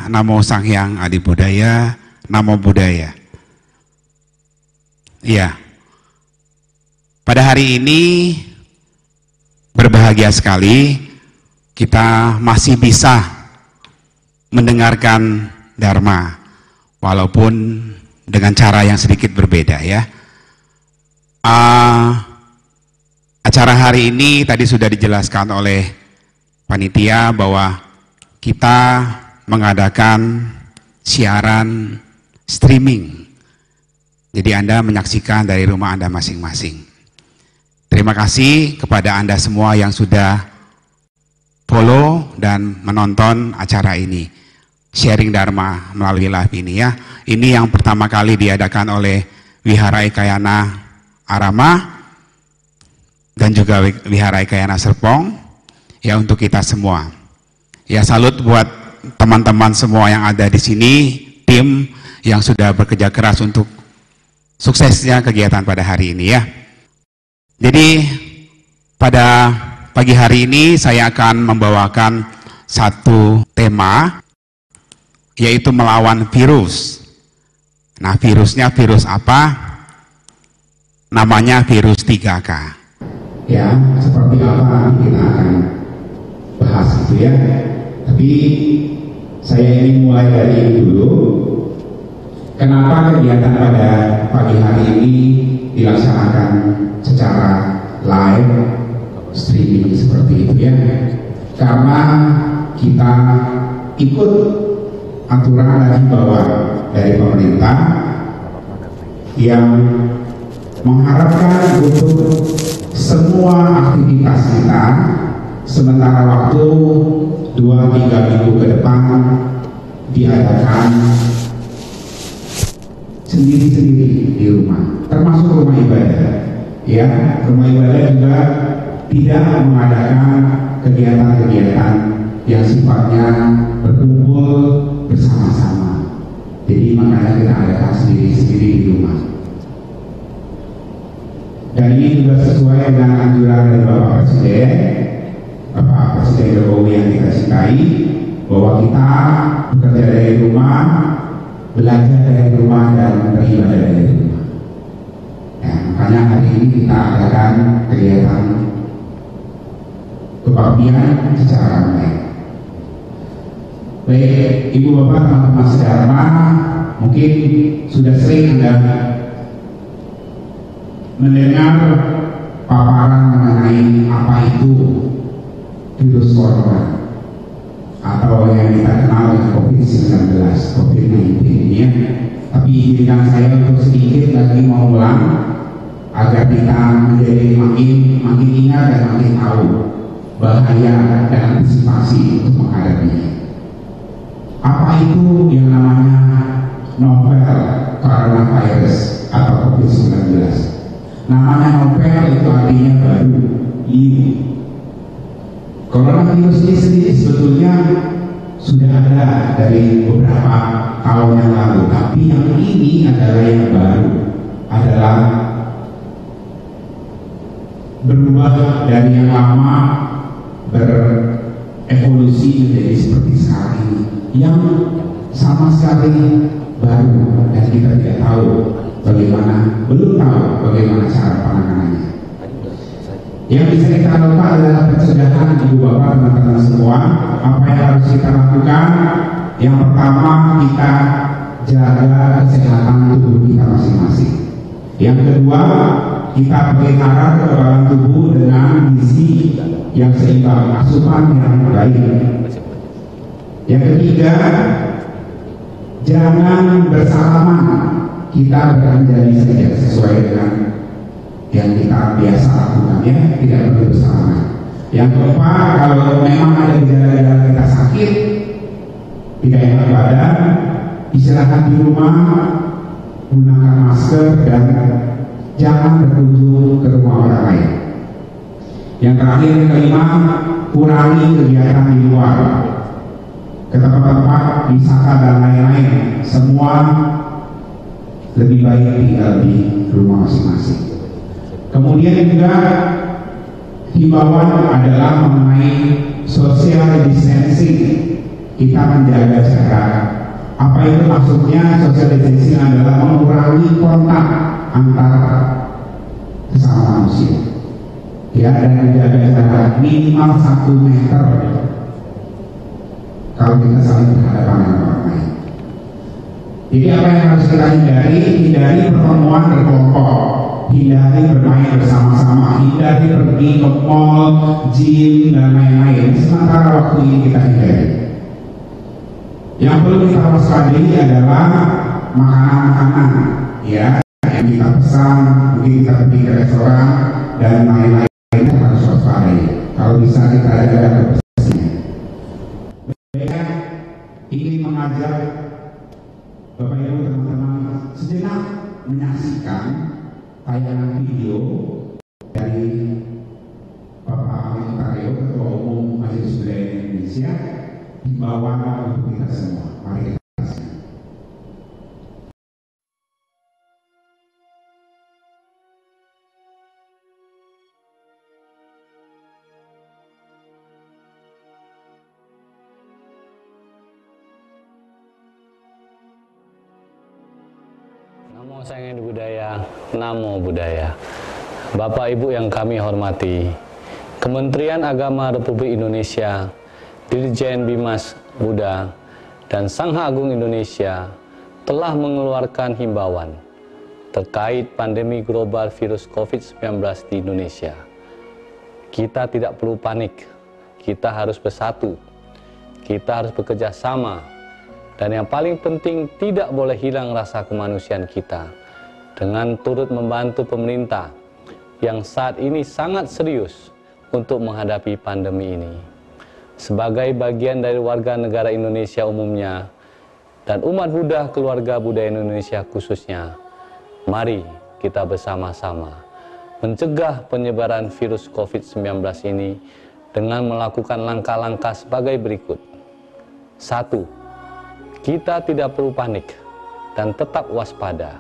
Namo Sang Hyang Adi Budaya, Namo Buddhaya. Iya. Pada hari ini berbahagia sekali kita masih bisa mendengarkan Dharma walaupun dengan cara yang sedikit berbeda ya. Acara hari ini tadi sudah dijelaskan oleh panitia bahwa kita mengadakan siaran streaming. Jadi Anda menyaksikan dari rumah Anda masing-masing. Terima kasih kepada Anda semua yang sudah follow dan menonton acara ini. Sharing Dharma melalui live ini ya. Ini yang pertama kali diadakan oleh Wihara Ekayana Arama dan juga Wihara Ekayana Serpong ya, untuk kita semua. Ya, salut buat teman-teman semua yang ada di sini, tim yang sudah bekerja keras untuk suksesnya kegiatan pada hari ini ya. Jadi pada pagi hari ini saya akan membawakan satu tema, yaitu melawan virus. Nah, virusnya virus apa? Namanya virus 3K. Ya, seperti apa kita akan bahas itu ya. Tapi saya ingin mulai dari ini dulu. Kenapa kegiatan pada pagi hari ini dilaksanakan secara live streaming seperti itu ya? Karena kita ikut aturan dan himbauan dari pemerintah yang mengharapkan untuk semua aktivitas kita sementara waktu 2-3 minggu ke depan diadakan sendiri-sendiri di rumah, termasuk rumah ibadah. Ya, rumah ibadah juga tidak mengadakan kegiatan-kegiatan yang sifatnya berkumpul bersama-sama. Jadi makanya kita adakan sendiri-sendiri di rumah. Dan ini juga sesuai dengan anjuran dari Bapak Presiden Jokowi yang kita cintai, bahwa kita bekerja dari rumah, belajar dari rumah, dan beribadah dari rumah. Ya, makanya hari ini kita adakan kegiatan kebaktian secara online. Baik, Ibu Bapak, teman-teman sedharma, mungkin sudah sering Anda mendengar paparan mengenai apa itu virus corona atau yang kita kenal dengan COVID-19, COVID-19 ya. Tapi izinkan saya untuk sedikit lagi mau ulang agar kita menjadi makin ingat dan makin tahu bahaya dan antisipasi untuk menghadapinya. Apa itu yang namanya novel coronavirus atau COVID-19? Namanya novel itu artinya baru, new. Coronavirus ini sendiri sebetulnya sudah ada dari beberapa tahun yang lalu, tapi yang ini adalah yang baru, adalah berubah dari yang lama, berevolusi menjadi seperti sekarang ini, yang sama sekali baru dan kita tidak tahu belum tahu bagaimana cara penanganannya. Yang bisa kita lakukan adalah pencegahan, Ibu Bapak, teman-teman semua. Apa yang harus kita lakukan? Yang pertama, kita jaga kesehatan tubuh kita masing-masing. Yang kedua, kita pelihara kekebalan tubuh dengan gizi yang seimbang, asupan yang baik. Yang ketiga, jangan bersalaman. Kita beranjali saja sesuai dengan yang kita biasa lakukan ya, tidak perlu bersalaman. Yang keempat, kalau memang ada gejala-gejala kita sakit, tidak enak badan, istirahat di rumah, gunakan masker, dan jangan berkunjung ke rumah orang lain. Yang terakhir, yang kelima, kurangi kegiatan di luar, ke tempat-tempat wisata dan lain-lain. Semua lebih baik tinggal di rumah masing-masing. Kemudian juga himbauan adalah mengenai social distancing. Kita menjaga jarak itu maksudnya social distancing adalah mengurangi kontak antar sesama manusia, ya, dan menjaga jarak minimal 1 meter kalau kita saling berhadapan dengan orang lain. Jadi apa yang harus kita hindari? Hindari pertemuan berkelompok, hindari bermain bersama-sama, hindari pergi ke mall, gym, dan lain-lain. Sementara waktu ini kita hindari. Yang perlu kita waspadai adalah makanan-makanan, ya, yang kita pesan, mungkin kita pergi ke restoran dan lain-lain, kita harus waspadai. Kalau bisa kita jaga kebersihan. Saya ingin mengajak Bapak Ibu teman-teman sejenak menyaksikan tayangan video dari Bapak Amin Taryo, Ketua Umum Majelis Budaya Indonesia, himbauan untuk kita semua. Mari kita saksikan. Namo Sanghyang Budaya, Namo Buddhaya. Bapak Ibu yang kami hormati, Kementerian Agama Republik Indonesia, Dirjen Bimas Buddha, dan Sangha Agung Indonesia telah mengeluarkan himbauan terkait pandemi global virus COVID-19 di Indonesia. Kita tidak perlu panik, kita harus bersatu, kita harus bekerja sama. Dan yang paling penting, tidak boleh hilang rasa kemanusiaan kita dengan turut membantu pemerintah yang saat ini sangat serius untuk menghadapi pandemi ini. Sebagai bagian dari warga negara Indonesia umumnya dan umat Buddha keluarga Budaya Indonesia khususnya, mari kita bersama-sama mencegah penyebaran virus COVID-19 ini dengan melakukan langkah-langkah sebagai berikut. 1. Kita tidak perlu panik dan tetap waspada,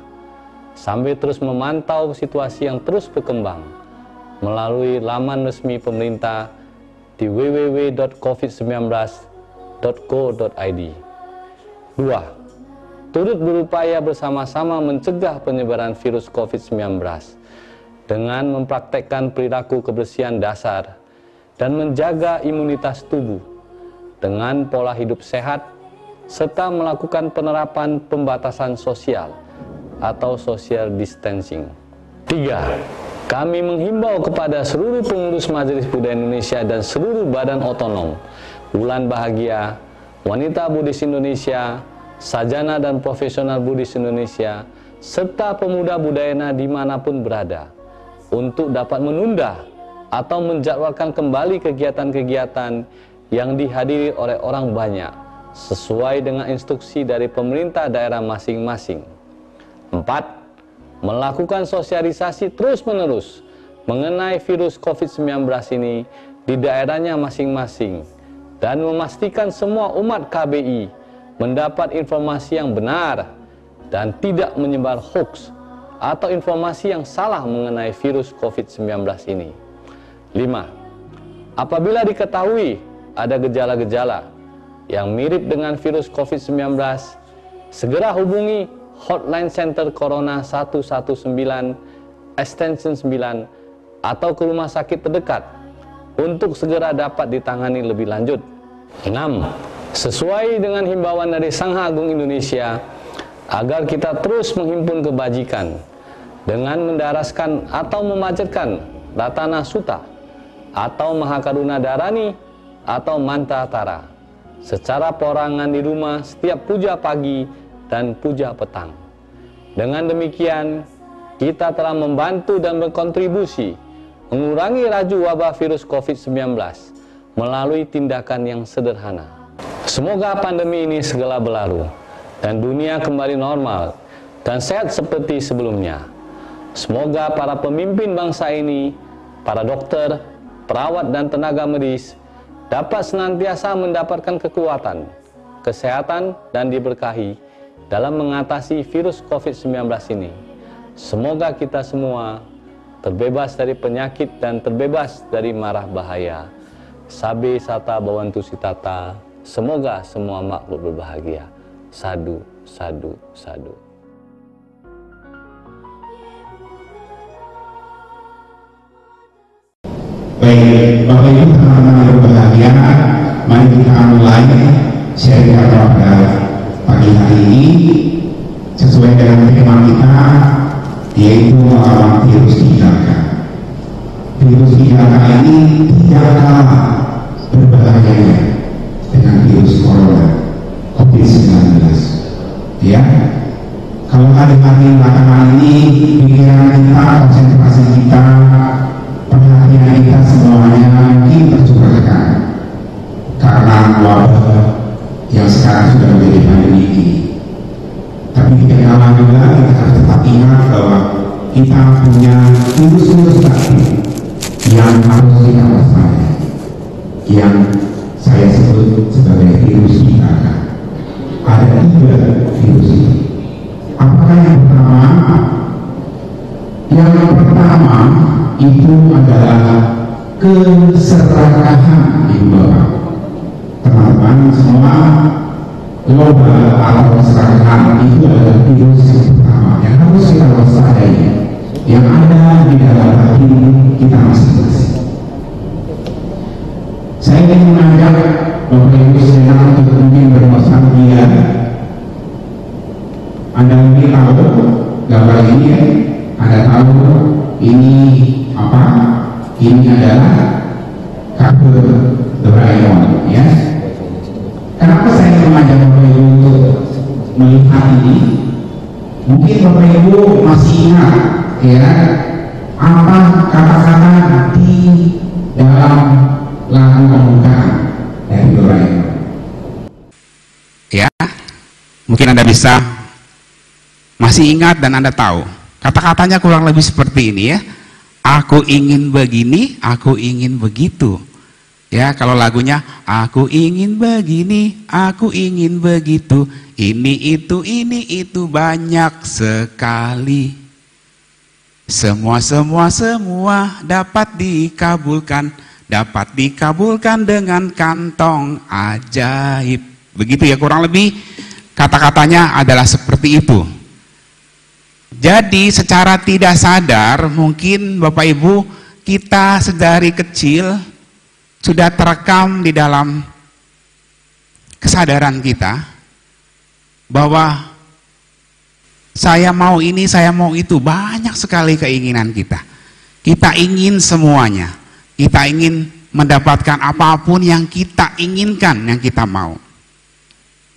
sambil terus memantau situasi yang terus berkembang melalui laman resmi pemerintah di www.covid19.go.id. 2. Turut berupaya bersama-sama mencegah penyebaran virus COVID-19 dengan mempraktekkan perilaku kebersihan dasar dan menjaga imunitas tubuh dengan pola hidup sehat serta melakukan penerapan pembatasan sosial atau social distancing. 3. Kami menghimbau kepada seluruh pengurus Majelis Budaya Indonesia dan seluruh badan otonom, Wulan Bahagia, Wanita Buddhis Indonesia, Sajana dan Profesional Buddhis Indonesia, serta pemuda budayana dimanapun berada, untuk dapat menunda atau menjadwalkan kembali kegiatan-kegiatan yang dihadiri oleh orang banyak, sesuai dengan instruksi dari pemerintah daerah masing-masing. 4. Melakukan sosialisasi terus-menerus mengenai virus COVID-19 ini di daerahnya masing-masing dan memastikan semua umat KBI mendapat informasi yang benar dan tidak menyebar hoax atau informasi yang salah mengenai virus COVID-19 ini. 5. Apabila diketahui ada gejala-gejala yang mirip dengan virus COVID-19, segera hubungi Hotline Center Corona 119 Extension 9 atau ke rumah sakit terdekat untuk segera dapat ditangani lebih lanjut. 6. Sesuai dengan himbauan dari Sangha Agung Indonesia, agar kita terus menghimpun kebajikan dengan mendaraskan atau memanjatkan Ratana Sutta atau Mahakaruna Dharani atau Mantra Tara secara perorangan di rumah setiap puja pagi dan puja petang. Dengan demikian, kita telah membantu dan berkontribusi mengurangi laju wabah virus COVID-19 melalui tindakan yang sederhana. Semoga pandemi ini segera berlalu dan dunia kembali normal dan sehat seperti sebelumnya. Semoga para pemimpin bangsa ini, para dokter, perawat dan tenaga medis dapat senantiasa mendapatkan kekuatan, kesehatan, dan diberkahi dalam mengatasi virus COVID-19 ini. Semoga kita semua terbebas dari penyakit dan terbebas dari mara bahaya. Sabe sata bawantu sitata, semoga semua makhluk berbahagia. Sadu, sadu, sadu. Baik, Bapak Ibu teman-teman yang berbahagia, mari kita mulai sharing pada pagi hari ini sesuai dengan tema kita, yaitu melawan virus IHK. Virus IHK ini tidak kalah berbahayanya dengan virus corona COVID-19. Ya, kalau hari-hari belakangan ini pikiran kita, konsentrasi kita, perhatian kita semuanya mungkin tercurahkan karena wabah yang sekarang sudah menjadi pandemi ini. Tapi tidak kalah juga kita harus tetap ingat bahwa kita punya virus-virus aktif yang harus kita waspadai, yang saya sebut sebagai virus IHK. Ada 3 virus ini. Apakah yang pertama? Yang pertama itu adalah keserakahan, Ibu Bapak. Teman-teman semua, global atau keserakahan itu adalah virus yang pertama yang harus kita waspadai, yang ada di dalam hati kita masing-masing. Saya ingin mengajak Bapak Ibu sekalian untuk mungkin bernostalgia. Anda mungkin tahu gambar ini ya, Anda tahu ini apa? Ini adalah kartu Doraemon, ya. Kenapa saya mengajak Bapak Ibu untuk melihat ini? Mungkin Bapak Ibu masih ingat, ya, apa kata-kata di dalam lagu pembukaan dari Doraemon. Ya, mungkin Anda bisa masih ingat dan Anda tahu. Kata-katanya kurang lebih seperti ini ya. Aku ingin begini, aku ingin begitu. Ya, kalau lagunya aku ingin begini, aku ingin begitu. Ini itu banyak sekali. Semua dapat dikabulkan dengan kantong ajaib. Begitu ya, kurang lebih kata-katanya adalah seperti itu. Jadi secara tidak sadar mungkin Bapak Ibu kita sedari kecil sudah terekam di dalam kesadaran kita bahwa saya mau ini, saya mau itu. Banyak sekali keinginan kita. Kita ingin semuanya. Kita ingin mendapatkan apapun yang kita inginkan, yang kita mau.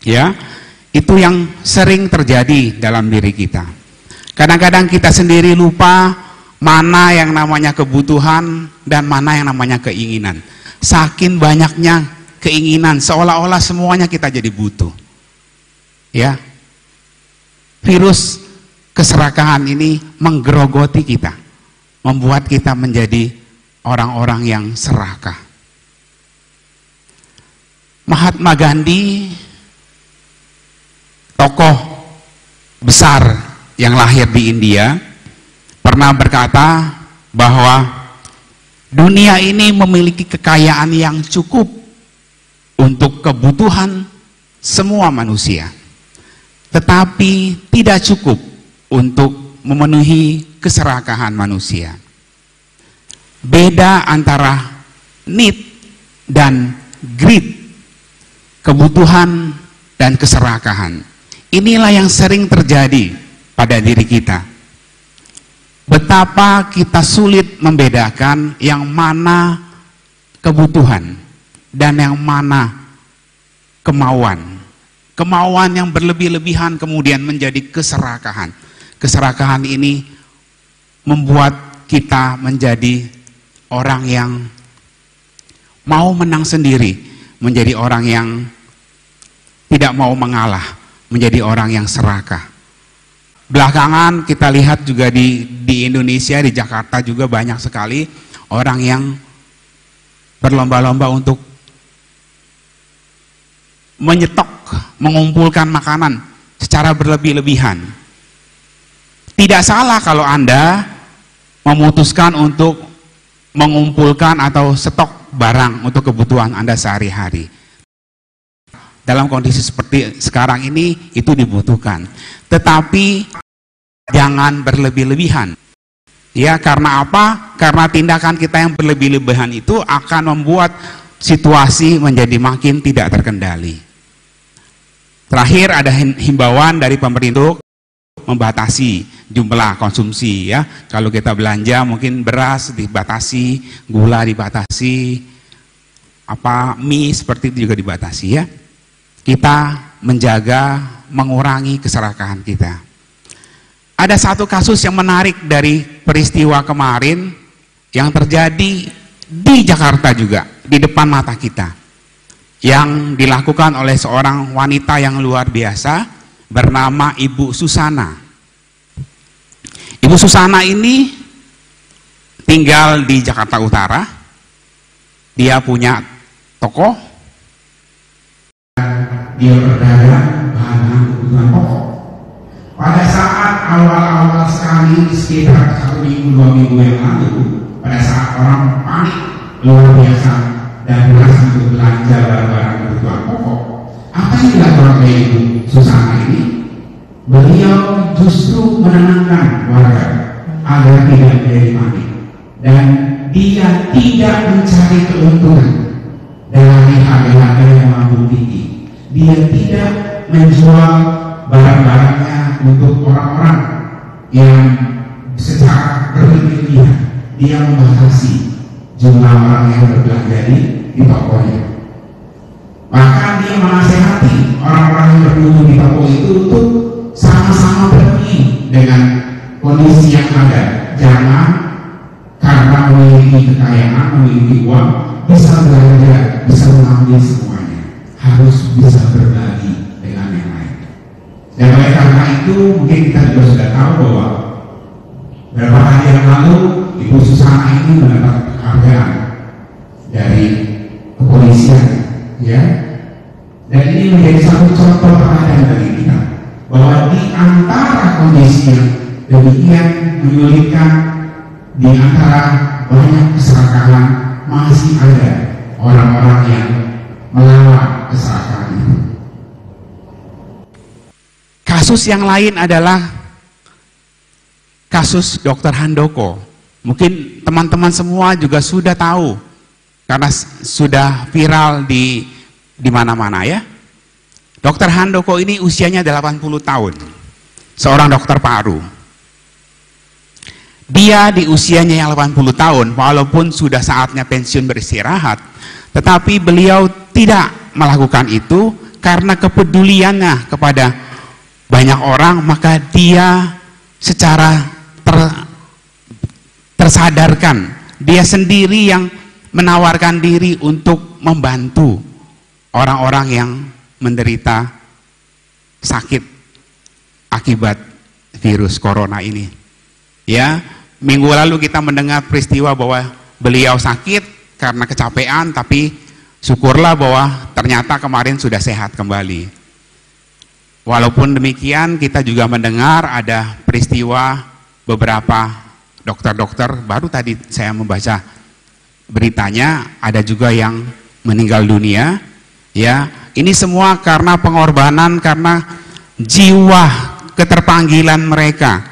Ya, itu yang sering terjadi dalam diri kita. Kadang-kadang kita sendiri lupa mana yang namanya kebutuhan dan mana yang namanya keinginan. Saking banyaknya keinginan, seolah-olah semuanya kita jadi butuh. Ya, virus keserakahan ini menggerogoti kita, membuat kita menjadi orang-orang yang serakah. Mahatma Gandhi, tokoh besar yang lahir di India, pernah berkata bahwa dunia ini memiliki kekayaan yang cukup untuk kebutuhan semua manusia, tetapi tidak cukup untuk memenuhi keserakahan manusia. Beda antara need dan greed, kebutuhan dan keserakahan. Inilah yang sering terjadi pada diri kita. Betapa kita sulit membedakan yang mana kebutuhan dan yang mana kemauan. Kemauan yang berlebih-lebihan kemudian menjadi keserakahan. Keserakahan ini membuat kita menjadi orang yang mau menang sendiri, menjadi orang yang tidak mau mengalah, menjadi orang yang serakah. Belakangan kita lihat juga di Indonesia, di Jakarta juga banyak sekali orang yang berlomba-lomba untuk menyetok, mengumpulkan makanan secara berlebih-lebihan. Tidak salah kalau Anda memutuskan untuk mengumpulkan atau stok barang untuk kebutuhan Anda sehari-hari. Dalam kondisi seperti sekarang ini itu dibutuhkan. Tetapi jangan berlebih-lebihan. Ya, karena apa? Karena tindakan kita yang berlebih-lebihan itu akan membuat situasi menjadi makin tidak terkendali. Terakhir ada himbauan dari pemerintah membatasi jumlah konsumsi ya. Kalau kita belanja mungkin beras dibatasi, gula dibatasi, mie seperti itu juga dibatasi ya. Kita menjaga, mengurangi keserakahan kita. Ada satu kasus yang menarik dari peristiwa kemarin yang terjadi di Jakarta juga, di depan mata kita, yang dilakukan oleh seorang wanita yang luar biasa bernama Ibu Susana. Ibu Susana ini tinggal di Jakarta Utara. Dia punya toko, dia berdagang bahan kebutuhan pokok. Pada saat awal-awal sekali sekitar 1 minggu 2 minggu yang lalu, pada saat orang panik luar biasa dan beras untuk belanja barang-barang kebutuhan pokok, apa yang dilakukan oleh Ibu Susana ini? Beliau justru menenangkan warga agar tidak menjadi panik, dan dia tidak mencari keuntungan dari harga-harga yang melambung tinggi. Dia tidak menjual barang-barangnya untuk orang-orang yang secara berlebihan. Dia membatasi jumlah orang yang berbelanja di tokonya. Bahkan dia menasehati orang-orang yang berkunjung di toko itu untuk sama-sama pergi dengan kondisi yang ada. Jangan karena memiliki kekayaan, memiliki uang, bisa belanja, bisa mengambil semuanya. Harus bisa berbagi dengan yang lain. Dan oleh karena itu mungkin kita juga sudah tahu bahwa beberapa hari yang lalu Ibu Susana ini mendapat penghargaan dari kepolisian, ya. Dan ini menjadi satu contoh teladan bagi kita bahwa di antara kondisi yang demikian menyulitkan, di antara banyak keserakahan, masih ada orang-orang yang melawan keserakahan itu. Kasus yang lain adalah kasus Dr. Handoko. Mungkin teman-teman semua juga sudah tahu karena sudah viral di mana-mana ya. Dr. Handoko ini usianya 80 tahun. Seorang dokter paru. Dia di usianya yang 80 tahun, walaupun sudah saatnya pensiun beristirahat, tetapi beliau tidak melakukan itu karena kepeduliannya kepada banyak orang. Maka dia secara tersadarkan, dia sendiri yang menawarkan diri untuk membantu orang-orang yang menderita sakit akibat virus corona ini. Ya, minggu lalu kita mendengar peristiwa bahwa beliau sakit karena kecapean, tapi syukurlah bahwa ternyata kemarin sudah sehat kembali. Walaupun demikian, kita juga mendengar ada peristiwa beberapa dokter-dokter, baru tadi saya membaca beritanya, ada juga yang meninggal dunia. Ya, ini semua karena pengorbanan, karena jiwa keterpanggilan mereka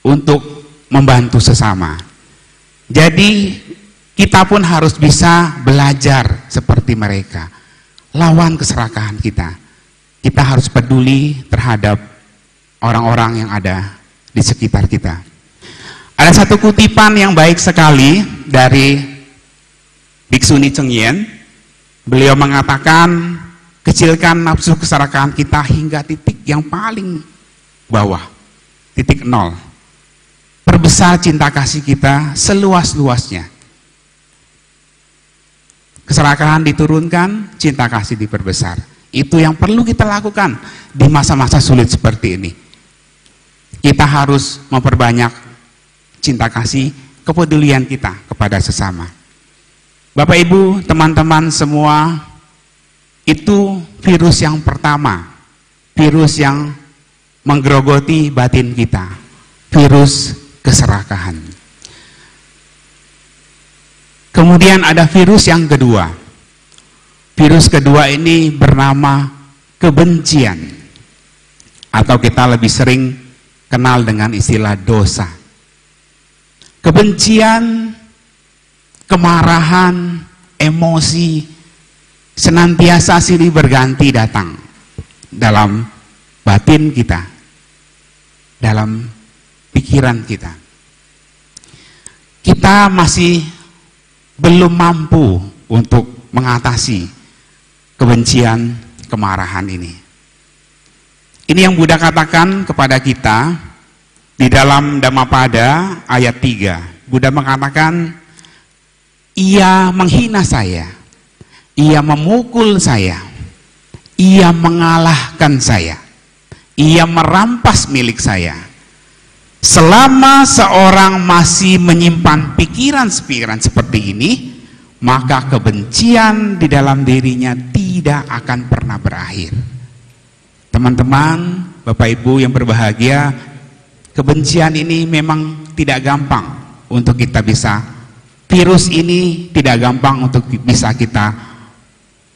untuk membantu sesama. Jadi kita pun harus bisa belajar seperti mereka. Lawan keserakahan kita. Kita harus peduli terhadap orang-orang yang ada di sekitar kita. Ada satu kutipan yang baik sekali dari Biksuni Cheng-yen. Beliau mengatakan, kecilkan nafsu keserakahan kita hingga titik yang paling bawah, titik 0. Perbesar cinta kasih kita seluas-luasnya. Keserakahan diturunkan, cinta kasih diperbesar. Itu yang perlu kita lakukan di masa-masa sulit seperti ini. Kita harus memperbanyak cinta kasih, kepedulian kita kepada sesama. Bapak Ibu, teman-teman semua, itu virus yang pertama, virus yang menggerogoti batin kita, virus keserakahan. Kemudian ada virus yang kedua. Virus kedua ini bernama kebencian, atau kita lebih sering kenal dengan istilah dosa. Kebencian, kemarahan, emosi senantiasa silih berganti datang dalam batin kita, dalam pikiran kita. Kita masih belum mampu untuk mengatasi kebencian, kemarahan ini. Ini yang Buddha katakan kepada kita di dalam Dhammapada ayat 3. Buddha mengatakan, ia menghina saya, ia memukul saya, ia mengalahkan saya, ia merampas milik saya. Selama seorang masih menyimpan pikiran-pikiran seperti ini, maka kebencian di dalam dirinya tidak akan pernah berakhir. Teman-teman, Bapak Ibu yang berbahagia, kebencian ini memang tidak gampang untuk kita bisa, virus ini tidak gampang untuk bisa kita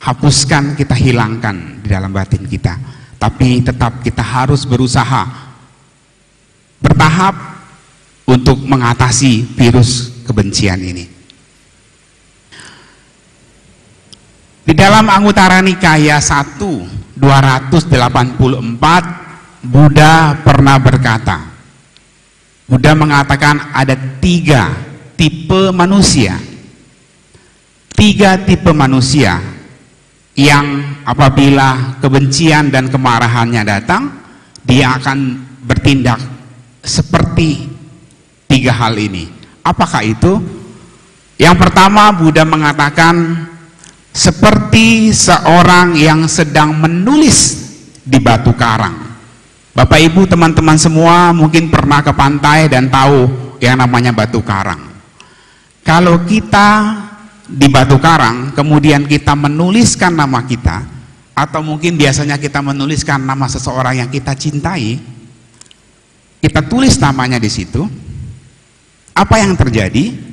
hapuskan, kita hilangkan di dalam batin kita. Tapi tetap kita harus berusaha bertahap untuk mengatasi virus kebencian ini. Di dalam Anguttara Nikaya 1/284, Buddha pernah berkata, Buddha mengatakan ada 3 tipe manusia. 3 tipe manusia yang apabila kebencian dan kemarahannya datang, dia akan bertindak seperti 3 hal ini. Apakah itu? Yang pertama, Buddha mengatakan seperti seorang yang sedang menulis di batu karang. Bapak Ibu, teman-teman semua mungkin pernah ke pantai dan tahu yang namanya batu karang. Kalau kita di batu karang, kemudian kita menuliskan nama kita, atau mungkin biasanya kita menuliskan nama seseorang yang kita cintai, kita tulis namanya di situ. Apa yang terjadi?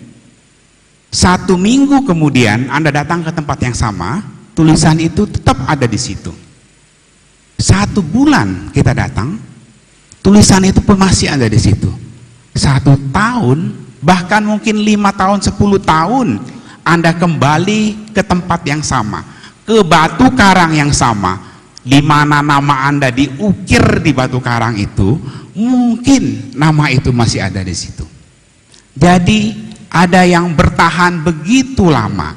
1 minggu kemudian Anda datang ke tempat yang sama, tulisan itu tetap ada di situ. 1 bulan kita datang, tulisan itu pun masih ada di situ. 1 tahun, bahkan mungkin 5 tahun, 10 tahun, Anda kembali ke tempat yang sama, ke batu karang yang sama, di mana nama Anda diukir di batu karang itu, mungkin nama itu masih ada di situ. Jadi ada yang bertahan begitu lama.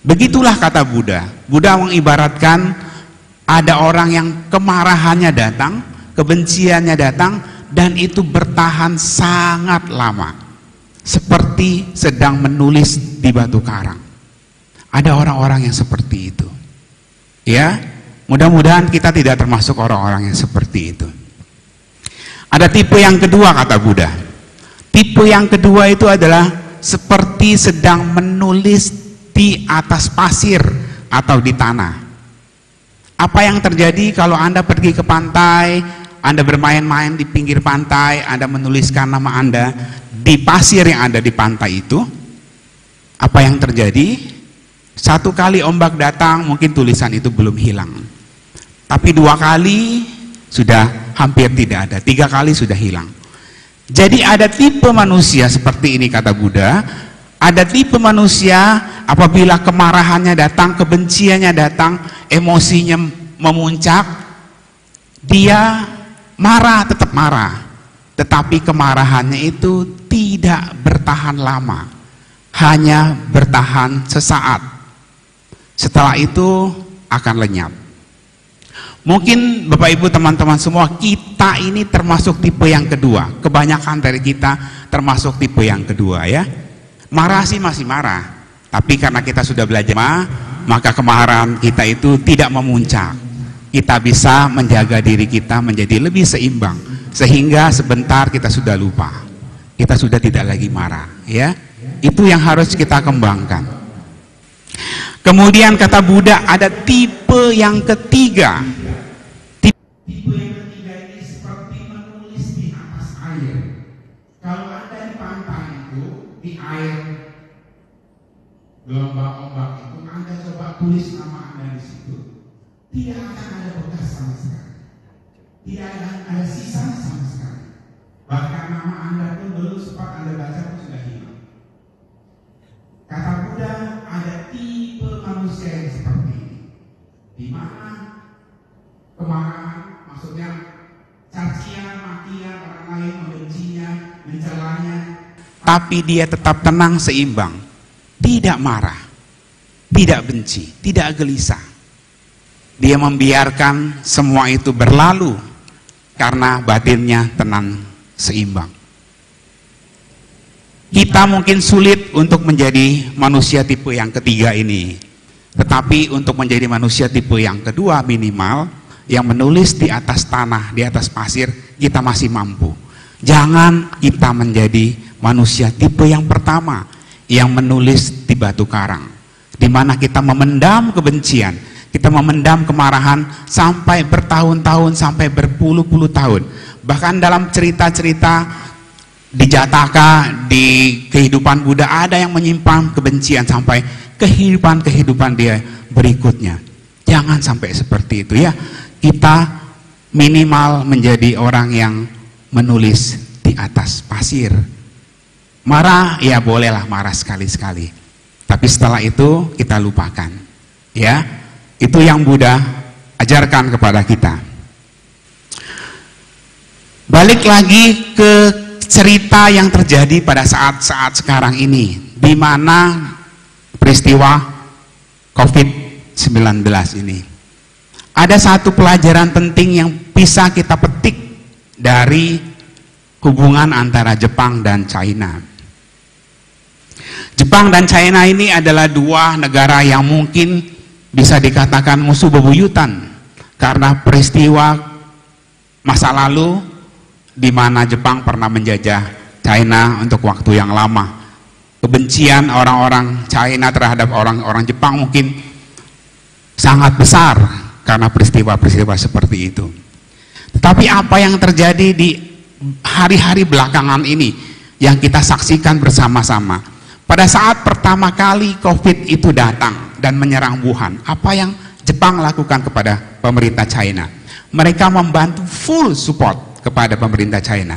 Begitulah kata Buddha. Buddha mengibaratkan ada orang yang kemarahannya datang, kebenciannya datang, dan itu bertahan sangat lama, seperti sedang menulis di batu karang. Ada orang-orang yang seperti itu. Ya, mudah-mudahan kita tidak termasuk orang-orang yang seperti itu. Ada tipe yang kedua kata Buddha. Tipe yang kedua itu adalah seperti sedang menulis di atas pasir atau di tanah. Apa yang terjadi kalau Anda pergi ke pantai, Anda bermain-main di pinggir pantai, Anda menuliskan nama Anda di pasir yang ada di pantai itu? Apa yang terjadi? 1 kali ombak datang, mungkin tulisan itu belum hilang. Tapi 2 kali sudah hampir tidak ada, 3 kali sudah hilang. Jadi ada tipe manusia seperti ini kata Buddha. Ada tipe manusia apabila kemarahannya datang, kebenciannya datang, emosinya memuncak, dia marah, tetap marah, tetapi kemarahannya itu tidak bertahan lama, hanya bertahan sesaat. Setelah itu akan lenyap. Mungkin Bapak Ibu teman-teman semua, kita ini termasuk tipe yang kedua. Kebanyakan dari kita termasuk tipe yang kedua ya. Marah sih masih marah, tapi karena kita sudah belajar, maka kemarahan kita itu tidak memuncak. Kita bisa menjaga diri kita menjadi lebih seimbang, sehingga sebentar kita sudah lupa, kita sudah tidak lagi marah ya. Itu yang harus kita kembangkan. Kemudian kata Buddha ada tipe yang ketiga. Tipe yang ketiga ini seperti menulis di atas air. Kalau Anda di pantai itu, di air gelombang ombak itu, Anda coba tulis nama Anda di situ. tidak akan ada bekas sama sekali, tidak akan ada sisa sama sekali. Bahkan nama Anda pun belum sempat Anda baca pun sudah hilang. Kata Buddha, ada tipe manusia yang seperti ini, di mana kemarahan, maksudnya cacian, makian orang lain, membencinya, mencelanya, tapi dia tetap tenang, seimbang, tidak marah, tidak benci, tidak gelisah. Dia membiarkan semua itu berlalu karena batinnya tenang, seimbang. Kita mungkin sulit untuk menjadi manusia tipe yang ketiga ini, tetapi untuk menjadi manusia tipe yang kedua minimal, yang menulis di atas tanah, di atas pasir, kita masih mampu. Jangan kita menjadi manusia tipe yang pertama, yang menulis di batu karang, di mana kita memendam kebencian, kita memendam kemarahan sampai bertahun-tahun, sampai berpuluh-puluh tahun. Bahkan dalam cerita-cerita di Jataka, di kehidupan Buddha, ada yang menyimpan kebencian sampai kehidupan dia berikutnya. Jangan sampai seperti itu ya. Kita minimal menjadi orang yang menulis di atas pasir. Marah, ya bolehlah marah sekali-sekali. Tapi setelah itu kita lupakan. Ya, itu yang Buddha ajarkan kepada kita. Balik lagi ke cerita yang terjadi pada saat-saat sekarang ini, di mana peristiwa COVID-19 ini. Ada satu pelajaran penting yang bisa kita petik dari hubungan antara Jepang dan China. Jepang dan China ini adalah dua negara yang mungkin bisa dikatakan musuh bebuyutan karena peristiwa masa lalu di mana Jepang pernah menjajah China untuk waktu yang lama. Kebencian orang-orang China terhadap orang-orang Jepang mungkin sangat besar karena peristiwa-peristiwa seperti itu. Tetapi apa yang terjadi di hari-hari belakangan ini yang kita saksikan bersama-sama? Pada saat pertama kali COVID itu datang dan menyerang Wuhan, apa yang Jepang lakukan kepada pemerintah China? Mereka membantu full support kepada pemerintah China.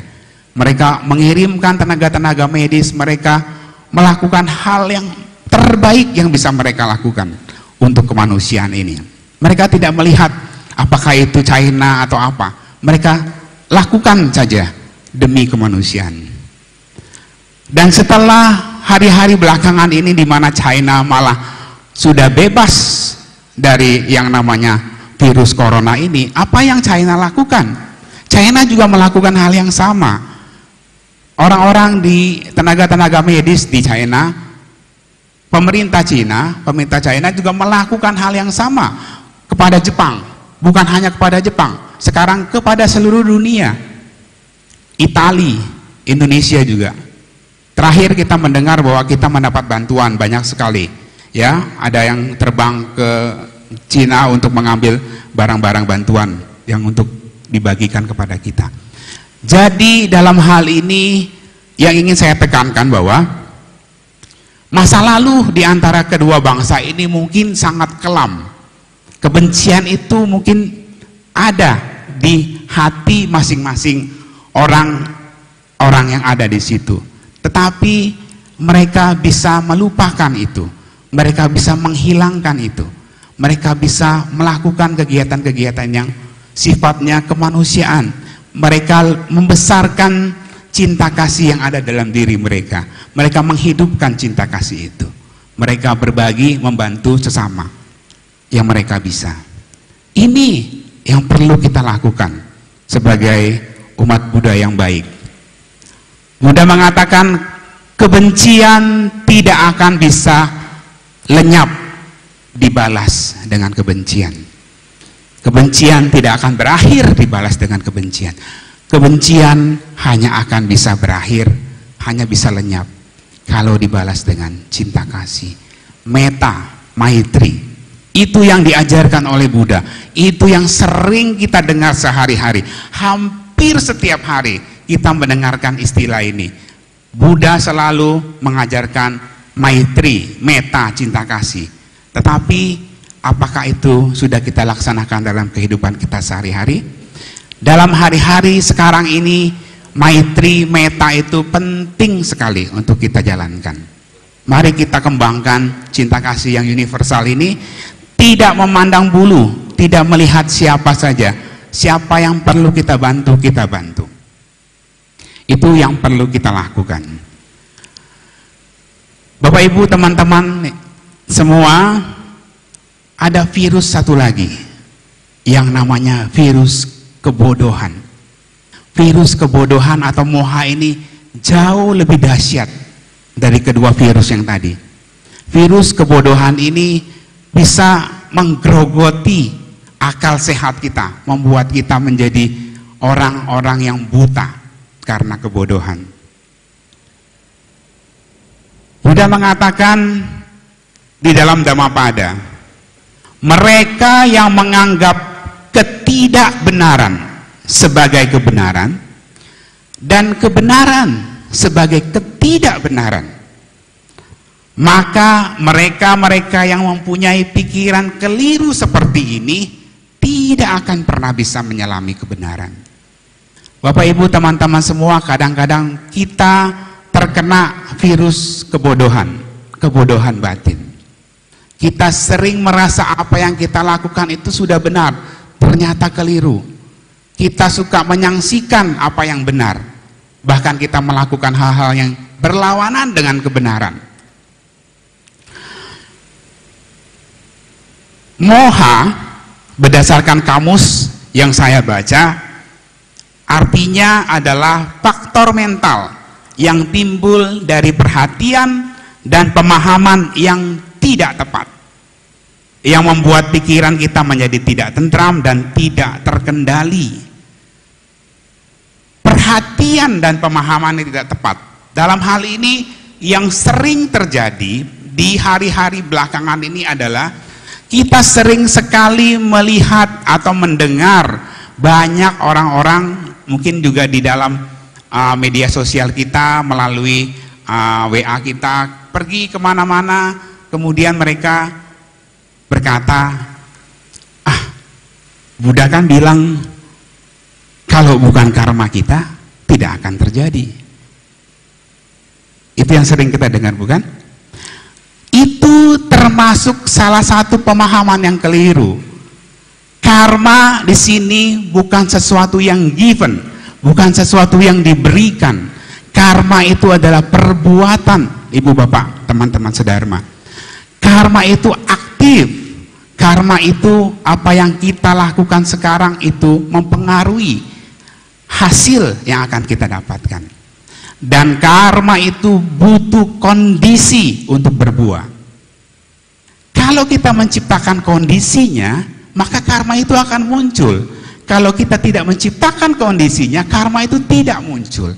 Mereka mengirimkan tenaga-tenaga medis, mereka melakukan hal yang terbaik yang bisa mereka lakukan untuk kemanusiaan ini. Mereka tidak melihat apakah itu China atau apa. Mereka lakukan saja demi kemanusiaan. Dan setelah hari-hari belakangan ini di mana China malah sudah bebas dari yang namanya virus corona ini, apa yang China lakukan? China juga melakukan hal yang sama. Orang-orang di tenaga-tenaga medis di China, pemerintah China juga melakukan hal yang sama kepada Jepang. Bukan hanya kepada Jepang, sekarang kepada seluruh dunia. Italia, Indonesia juga. Terakhir kita mendengar bahwa kita mendapat bantuan banyak sekali. Ya, ada yang terbang ke Cina untuk mengambil barang-barang bantuan yang untuk dibagikan kepada kita. Jadi dalam hal ini yang ingin saya tekankan bahwa masa lalu di antara kedua bangsa ini mungkin sangat kelam. Kebencian itu mungkin ada di hati masing-masing orang yang ada di situ. Tetapi mereka bisa melupakan itu. Mereka bisa menghilangkan itu. Mereka bisa melakukan kegiatan-kegiatan yang sifatnya kemanusiaan. Mereka membesarkan cinta kasih yang ada dalam diri mereka. Mereka menghidupkan cinta kasih itu. Mereka berbagi, membantu sesama yang mereka bisa. Ini yang perlu kita lakukan sebagai umat Buddha yang baik. Buddha mengatakan kebencian tidak akan bisa lenyap dibalas dengan kebencian. Kebencian tidak akan berakhir dibalas dengan kebencian. Kebencian hanya akan bisa berakhir, hanya bisa lenyap kalau dibalas dengan cinta kasih. Metta, maitri. Itu yang diajarkan oleh Buddha. Itu yang sering kita dengar sehari-hari. Hampir setiap hari kita mendengarkan istilah ini. Buddha selalu mengajarkan maitri, metta, cinta kasih. Tetapi Apakah itu sudah kita laksanakan dalam kehidupan kita sehari-hari? Dalam hari-hari sekarang ini, Maitri Metta itu penting sekali untuk kita jalankan. Mari kita kembangkan cinta kasih yang universal ini, tidak memandang bulu, tidak melihat siapa saja. Siapa yang perlu kita bantu, kita bantu. Itu yang perlu kita lakukan. Bapak Ibu, teman-teman semua, ada virus satu lagi yang namanya virus kebodohan. Virus kebodohan atau moha ini jauh lebih dahsyat dari kedua virus yang tadi. Virus kebodohan ini bisa menggerogoti akal sehat kita, membuat kita menjadi orang-orang yang buta karena kebodohan. Buddha mengatakan di dalam Dhammapada, mereka yang menganggap ketidakbenaran sebagai kebenaran dan kebenaran sebagai ketidakbenaran, maka mereka-mereka yang mempunyai pikiran keliru seperti ini tidak akan pernah bisa menyelami kebenaran. Bapak Ibu, teman-teman semua, kadang-kadang kita terkena virus kebodohan batin. Kita sering merasa apa yang kita lakukan itu sudah benar, ternyata keliru. Kita suka menyaksikan apa yang benar, bahkan kita melakukan hal-hal yang berlawanan dengan kebenaran. Moha, berdasarkan kamus yang saya baca, artinya adalah faktor mental yang timbul dari perhatian dan pemahaman yang tidak tepat, yang membuat pikiran kita menjadi tidak tentram dan tidak terkendali. Perhatian dan pemahaman yang tidak tepat, dalam hal ini yang sering terjadi di hari-hari belakangan ini adalah kita sering sekali melihat atau mendengar banyak orang-orang, mungkin juga di dalam media sosial kita, melalui WA kita, pergi kemana-mana, kemudian mereka berkata, Buddha kan bilang kalau bukan karma kita tidak akan terjadi. Itu yang sering kita dengar, bukan? Itu termasuk salah satu pemahaman yang keliru. Karma di sini bukan sesuatu yang given, bukan sesuatu yang diberikan. Karma itu adalah perbuatan, Ibu Bapak, teman-teman sedharma. Karma itu aktif. Karma itu apa yang kita lakukan sekarang itu mempengaruhi hasil yang akan kita dapatkan. Dan karma itu butuh kondisi untuk berbuah. Kalau kita menciptakan kondisinya, maka karma itu akan muncul. Kalau kita tidak menciptakan kondisinya, karma itu tidak muncul.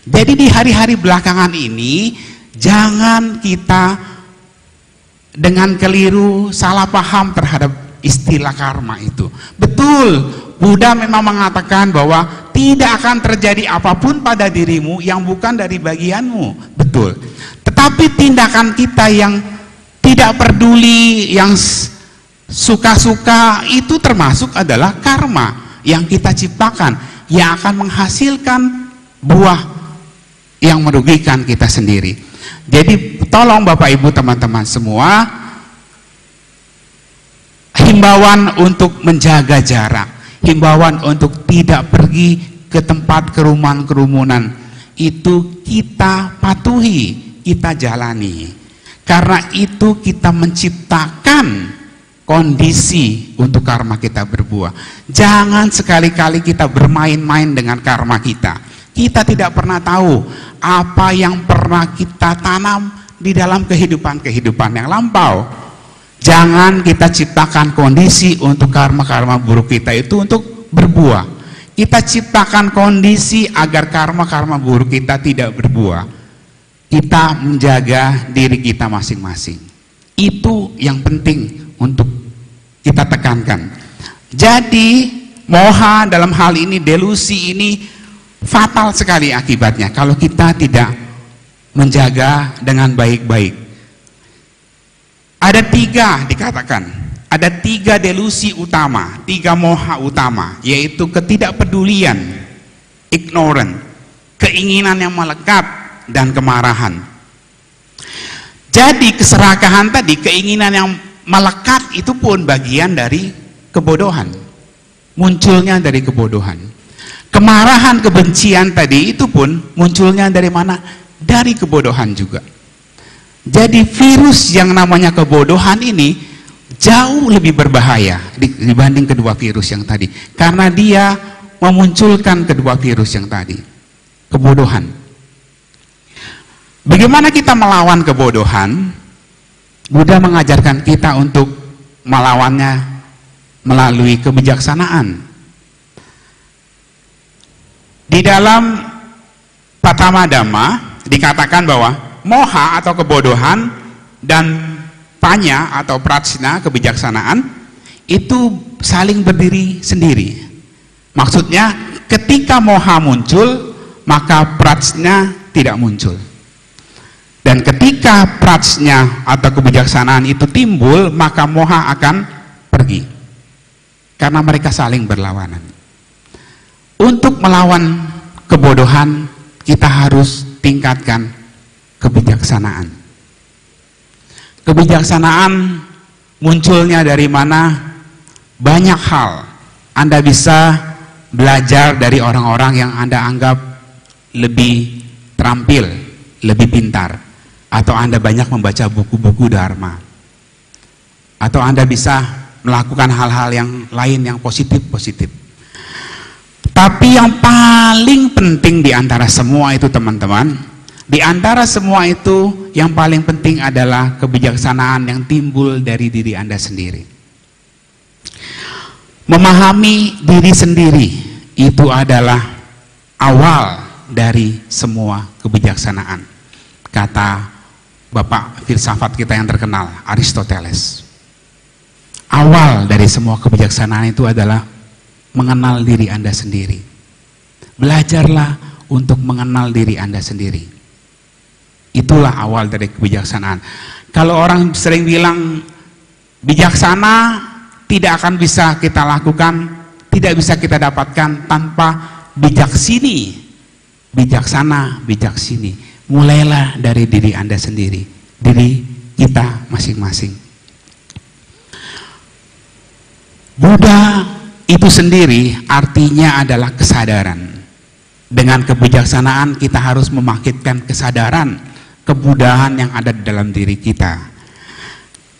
Jadi di hari-hari belakangan ini, jangan kita dengan keliru salah paham terhadap istilah karma itu. Betul, Buddha memang mengatakan bahwa tidak akan terjadi apapun pada dirimu yang bukan dari bagianmu. Betul. Tetapi tindakan kita yang tidak peduli, yang suka-suka, itu termasuk adalah karma yang kita ciptakan, yang akan menghasilkan buah yang merugikan kita sendiri. Jadi tolong Bapak Ibu teman-teman semua, himbauan untuk menjaga jarak, himbauan untuk tidak pergi ke tempat kerumunan, itu kita patuhi, kita jalani. Karena itu kita menciptakan kondisi untuk karma kita berbuah. Jangan sekali-kali kita bermain-main dengan karma kita. Kita tidak pernah tahu apa yang pernah kita tanam di dalam kehidupan yang lampau. Jangan kita ciptakan kondisi untuk karma-karma buruk kita itu untuk berbuah. Kita ciptakan kondisi agar karma-karma buruk kita tidak berbuah. Kita menjaga diri kita masing-masing. Itu yang penting untuk kita tekankan. Jadi moha dalam hal ini, delusi ini fatal sekali akibatnya kalau kita tidak menjaga dengan baik-baik. Ada 3 dikatakan. ada 3 delusi utama, 3 moha utama, yaitu ketidakpedulian, ignorant, keinginan yang melekat, dan kemarahan. Jadi keserakahan tadi, keinginan yang melekat itu pun bagian dari kebodohan, munculnya dari kebodohan. Kemarahan, kebencian tadi itu pun munculnya dari mana? Dari kebodohan juga. Jadi virus yang namanya kebodohan ini jauh lebih berbahaya dibanding kedua virus yang tadi, karena dia memunculkan kedua virus yang tadi, kebodohan. Bagaimana kita melawan kebodohan? Buddha mengajarkan kita untuk melawannya melalui kebijaksanaan. Di dalam Patama Dhamma dikatakan bahwa moha atau kebodohan dan panya atau prajna, kebijaksanaan, itu saling berdiri sendiri. Maksudnya ketika moha muncul, maka prajna tidak muncul. Dan ketika prajna atau kebijaksanaan itu timbul, maka moha akan pergi. Karena mereka saling berlawanan. Untuk melawan kebodohan, kita harus tingkatkan kebijaksanaan. Kebijaksanaan munculnya dari mana? Banyak hal. Anda bisa belajar dari orang-orang yang Anda anggap lebih terampil, lebih pintar, atau Anda banyak membaca buku-buku Dharma, atau Anda bisa melakukan hal-hal yang lain yang positif-positif. Tapi yang paling penting di antara semua itu, teman-teman, di antara semua itu yang paling penting adalah kebijaksanaan yang timbul dari diri Anda sendiri. Memahami diri sendiri itu adalah awal dari semua kebijaksanaan, kata bapak filsafat kita yang terkenal, Aristoteles. Awal dari semua kebijaksanaan itu adalah mengenal diri Anda sendiri. Belajarlah untuk mengenal diri Anda sendiri. Itulah awal dari kebijaksanaan. Kalau orang sering bilang bijaksana, tidak akan bisa kita lakukan, tidak bisa kita dapatkan tanpa bijaksini. Bijaksana, bijaksini. Mulailah dari diri Anda sendiri, diri kita masing-masing. Buddha itu sendiri artinya adalah kesadaran. Dengan kebijaksanaan kita harus memakitkan kesadaran, kebudahan yang ada di dalam diri kita,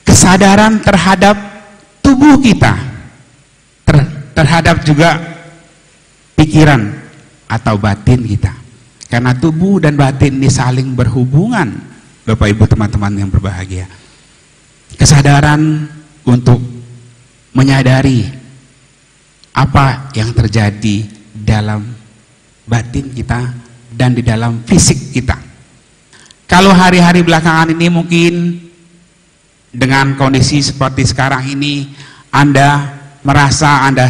kesadaran terhadap tubuh kita, terhadap juga pikiran atau batin kita, karena tubuh dan batin ini saling berhubungan. Bapak Ibu teman-teman yang berbahagia, kesadaran untuk menyadari apa yang terjadi dalam batin kita dan di dalam fisik kita. Kalau hari-hari belakangan ini mungkin dengan kondisi seperti sekarang ini Anda merasa Anda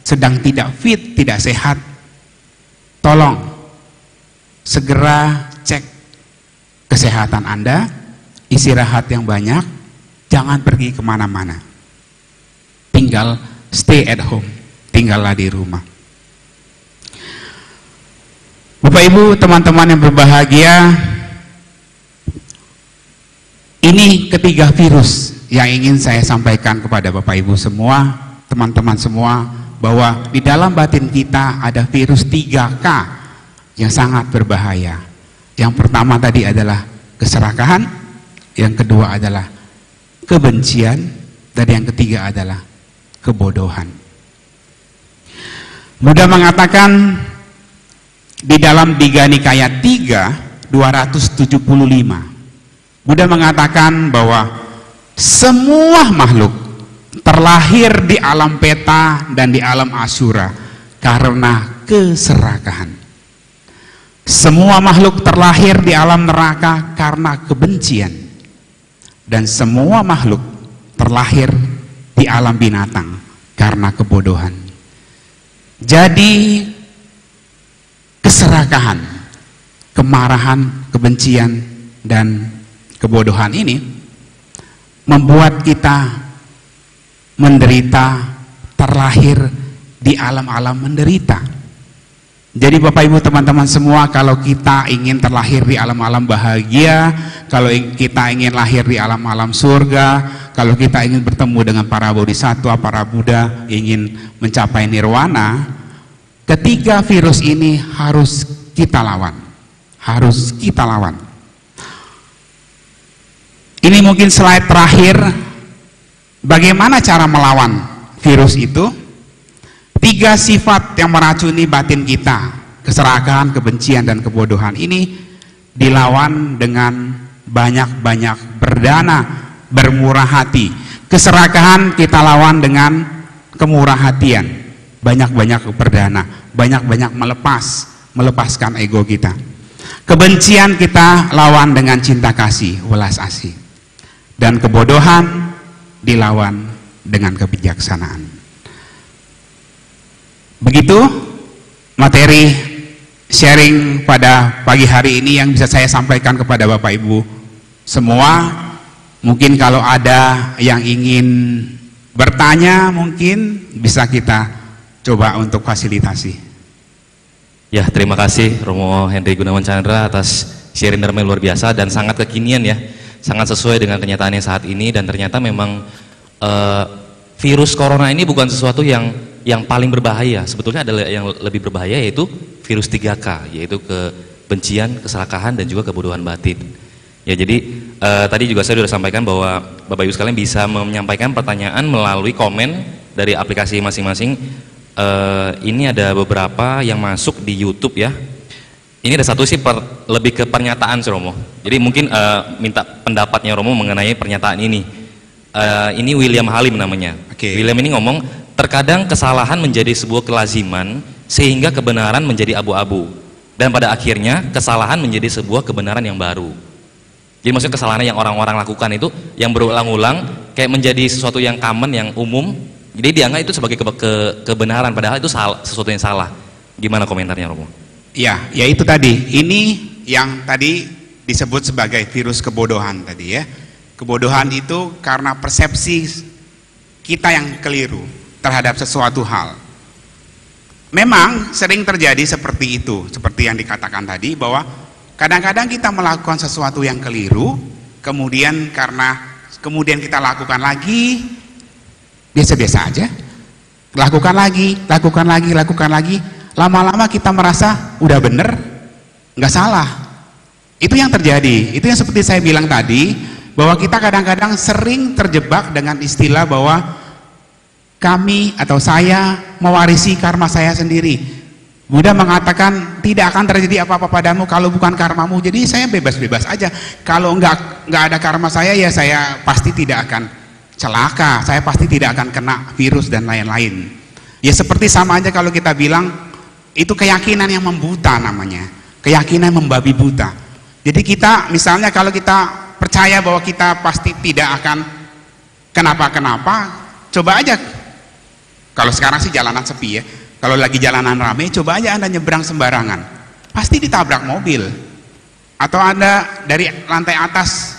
sedang tidak fit, tidak sehat, tolong segera cek kesehatan Anda, istirahat yang banyak, jangan pergi kemana-mana, tinggal stay at home, tinggallah di rumah. Bapak Ibu teman-teman yang berbahagia, ini ketiga virus yang ingin saya sampaikan kepada Bapak Ibu semua, teman-teman semua, bahwa di dalam batin kita ada virus 3K yang sangat berbahaya. Yang pertama tadi adalah keserakahan, yang kedua adalah kebencian, dan yang ketiga adalah kebodohan. Buddha mengatakan di dalam Digha Nikaya 3, 275, Buddha mengatakan bahwa semua makhluk terlahir di alam peta dan di alam asura karena keserakahan. Semua makhluk terlahir di alam neraka karena kebencian, dan semua makhluk terlahir di alam binatang karena kebodohan. Jadi keserakahan, kemarahan, kebencian, dan kebodohan ini membuat kita menderita, terlahir di alam-alam menderita. Jadi Bapak Ibu teman-teman semua, kalau kita ingin terlahir di alam-alam bahagia, kalau kita ingin lahir di alam-alam surga, kalau kita ingin bertemu dengan para bodhisattva, para Buddha, ingin mencapai nirwana, ketiga virus ini harus kita lawan. Harus kita lawan. Ini mungkin slide terakhir. Bagaimana cara melawan virus itu? 3 sifat yang meracuni batin kita, keserakahan, kebencian, dan kebodohan ini dilawan dengan banyak-banyak berdana, bermurah hati. Keserakahan kita lawan dengan kemurah hatian, banyak-banyak berdana, banyak-banyak melepaskan ego kita. Kebencian kita lawan dengan cinta kasih, welas asih. Dan kebodohan dilawan dengan kebijaksanaan. Begitu materi sharing pada pagi hari ini yang bisa saya sampaikan kepada Bapak Ibu semua. Mungkin kalau ada yang ingin bertanya, mungkin bisa kita coba untuk fasilitasi. Ya, terima kasih Romo Henry Gunawan Chandra atas sharing dharma luar biasa dan sangat kekinian ya, sangat sesuai dengan kenyataan yang saat ini. Dan ternyata memang virus corona ini bukan sesuatu yang paling berbahaya. Sebetulnya adalah yang lebih berbahaya, yaitu virus 3K, yaitu kebencian, keserakahan, dan juga kebodohan batin. Ya, jadi tadi juga saya sudah sampaikan bahwa Bapak Ibu sekalian bisa menyampaikan pertanyaan melalui komen dari aplikasi masing-masing. Ini ada beberapa yang masuk di YouTube ya. Ini ada satu sih lebih ke pernyataan sih Romo. Jadi mungkin minta pendapatnya Romo mengenai pernyataan ini. Ini William Halim namanya. William ini ngomong, terkadang kesalahan menjadi sebuah kelaziman sehingga kebenaran menjadi abu-abu, dan pada akhirnya kesalahan menjadi sebuah kebenaran yang baru. Jadi maksudnya kesalahan yang orang-orang lakukan itu yang berulang-ulang kayak menjadi sesuatu yang common, yang umum, jadi dianggap itu sebagai kebenaran, padahal itu sesuatu yang salah. Gimana komentarnya Romo? Ya itu tadi, ini yang tadi disebut sebagai virus kebodohan tadi ya. Kebodohan itu karena persepsi kita yang keliru terhadap sesuatu hal. Memang sering terjadi seperti itu, seperti yang dikatakan tadi, bahwa kadang-kadang kita melakukan sesuatu yang keliru, kemudian kemudian kita lakukan lagi, biasa-biasa aja, lakukan lagi, lama-lama kita merasa udah bener, nggak salah. Itu yang terjadi. Itu yang seperti saya bilang tadi, bahwa kita kadang-kadang sering terjebak dengan istilah bahwa kami atau saya mewarisi karma saya sendiri. Buddha mengatakan tidak akan terjadi apa-apa padamu kalau bukan karmamu. Jadi saya bebas-bebas aja. Kalau nggak ada karma saya, ya saya pasti tidak akan celaka, saya pasti tidak akan kena virus dan lain-lain. Ya seperti sama aja kalau kita bilang itu keyakinan yang membuta namanya, keyakinan membabi buta. Jadi kita misalnya kalau kita percaya bahwa kita pasti tidak akan kenapa-kenapa, coba aja. Kalau sekarang sih jalanan sepi ya. Kalau lagi jalanan rame, coba aja Anda nyebrang sembarangan, pasti ditabrak mobil. Atau Anda dari lantai atas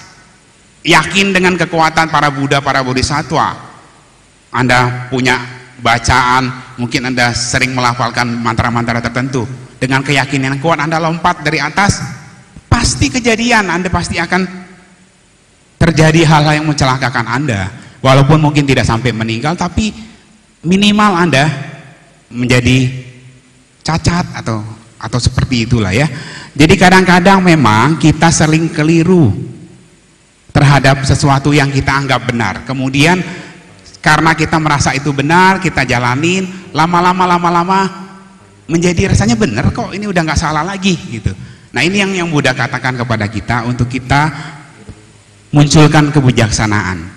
yakin dengan kekuatan para Buddha, para Bodhisattva, Anda punya bacaan, mungkin Anda sering melafalkan mantra-mantra tertentu, dengan keyakinan kuat Anda lompat dari atas, pasti kejadian, Anda pasti akan terjadi hal-hal yang mencelakakan Anda. Walaupun mungkin tidak sampai meninggal, tapi minimal Anda menjadi cacat atau seperti itulah ya. Jadi kadang-kadang memang kita sering keliru terhadap sesuatu yang kita anggap benar. Kemudian karena kita merasa itu benar, kita jalanin, lama-lama menjadi rasanya benar kok, ini udah nggak salah lagi gitu. Nah ini yang Buddha katakan kepada kita, untuk kita munculkan kebijaksanaan.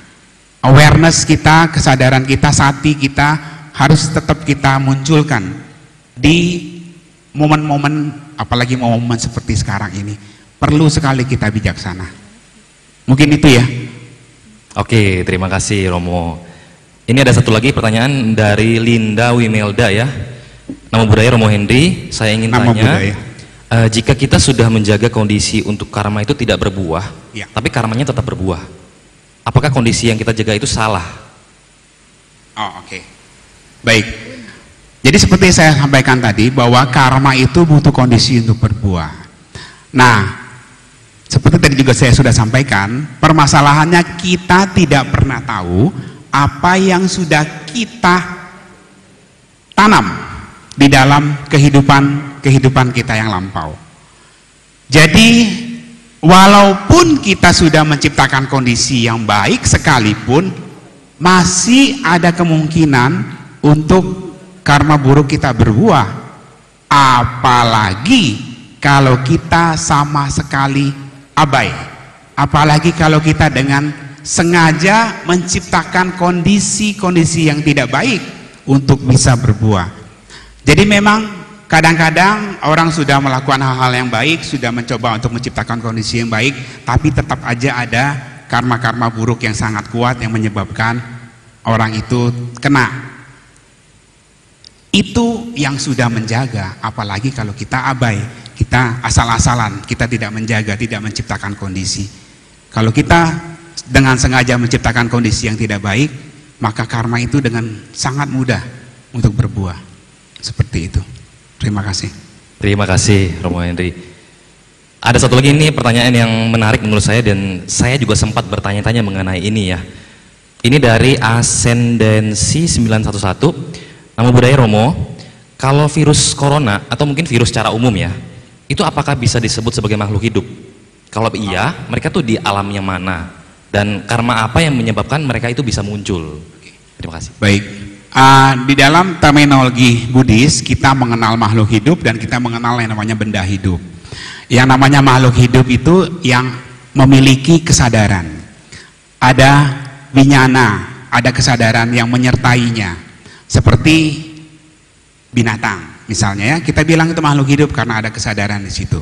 Awareness kita, kesadaran kita, sati kita harus tetap kita munculkan di momen-momen, apalagi momen seperti sekarang ini. Perlu sekali kita bijaksana. Mungkin itu ya. Oke, terima kasih Romo. Ini ada satu lagi pertanyaan dari Linda Wimelda ya. Nama budaya Romo Henry, saya ingin tanya, jika kita sudah menjaga kondisi untuk karma itu tidak berbuah, ya, tapi karmanya tetap berbuah, apakah kondisi yang kita jaga itu salah? Oh, oke. Baik. Jadi seperti saya sampaikan tadi bahwa karma itu butuh kondisi untuk berbuah. Nah, seperti tadi juga saya sudah sampaikan, permasalahannya kita tidak pernah tahu apa yang sudah kita tanam di dalam kehidupan kita yang lampau. Jadi walaupun kita sudah menciptakan kondisi yang baik sekalipun, masih ada kemungkinan untuk karma buruk kita berbuah. Apalagi kalau kita sama sekali abai, apalagi kalau kita dengan sengaja menciptakan kondisi-kondisi yang tidak baik untuk bisa berbuah. Jadi memang kadang-kadang orang sudah melakukan hal-hal yang baik, sudah mencoba untuk menciptakan kondisi yang baik, tapi tetap aja ada karma-karma buruk yang sangat kuat yang menyebabkan orang itu kena. Itu yang sudah menjaga, apalagi kalau kita abai, kita asal-asalan, kita tidak menjaga, tidak menciptakan kondisi. Kalau kita dengan sengaja menciptakan kondisi yang tidak baik, maka karma itu dengan sangat mudah untuk berbuah. Seperti itu. Terima kasih. Terima kasih Romo Henry. Ada satu lagi ini pertanyaan yang menarik menurut saya, dan saya juga sempat bertanya-tanya mengenai ini ya. Ini dari Ascendensi 911. Nama budaya Romo, kalau virus corona atau mungkin virus secara umum ya, itu apakah bisa disebut sebagai makhluk hidup? Kalau iya, mereka tuh di alam yang mana? Dan karma apa yang menyebabkan mereka itu bisa muncul? Terima kasih. Baik. Di dalam terminologi Buddhis kita mengenal makhluk hidup dan kita mengenal yang namanya benda hidup. Yang namanya makhluk hidup itu yang memiliki kesadaran. Ada winyana, ada kesadaran yang menyertainya. Seperti binatang misalnya ya, kita bilang itu makhluk hidup karena ada kesadaran di situ.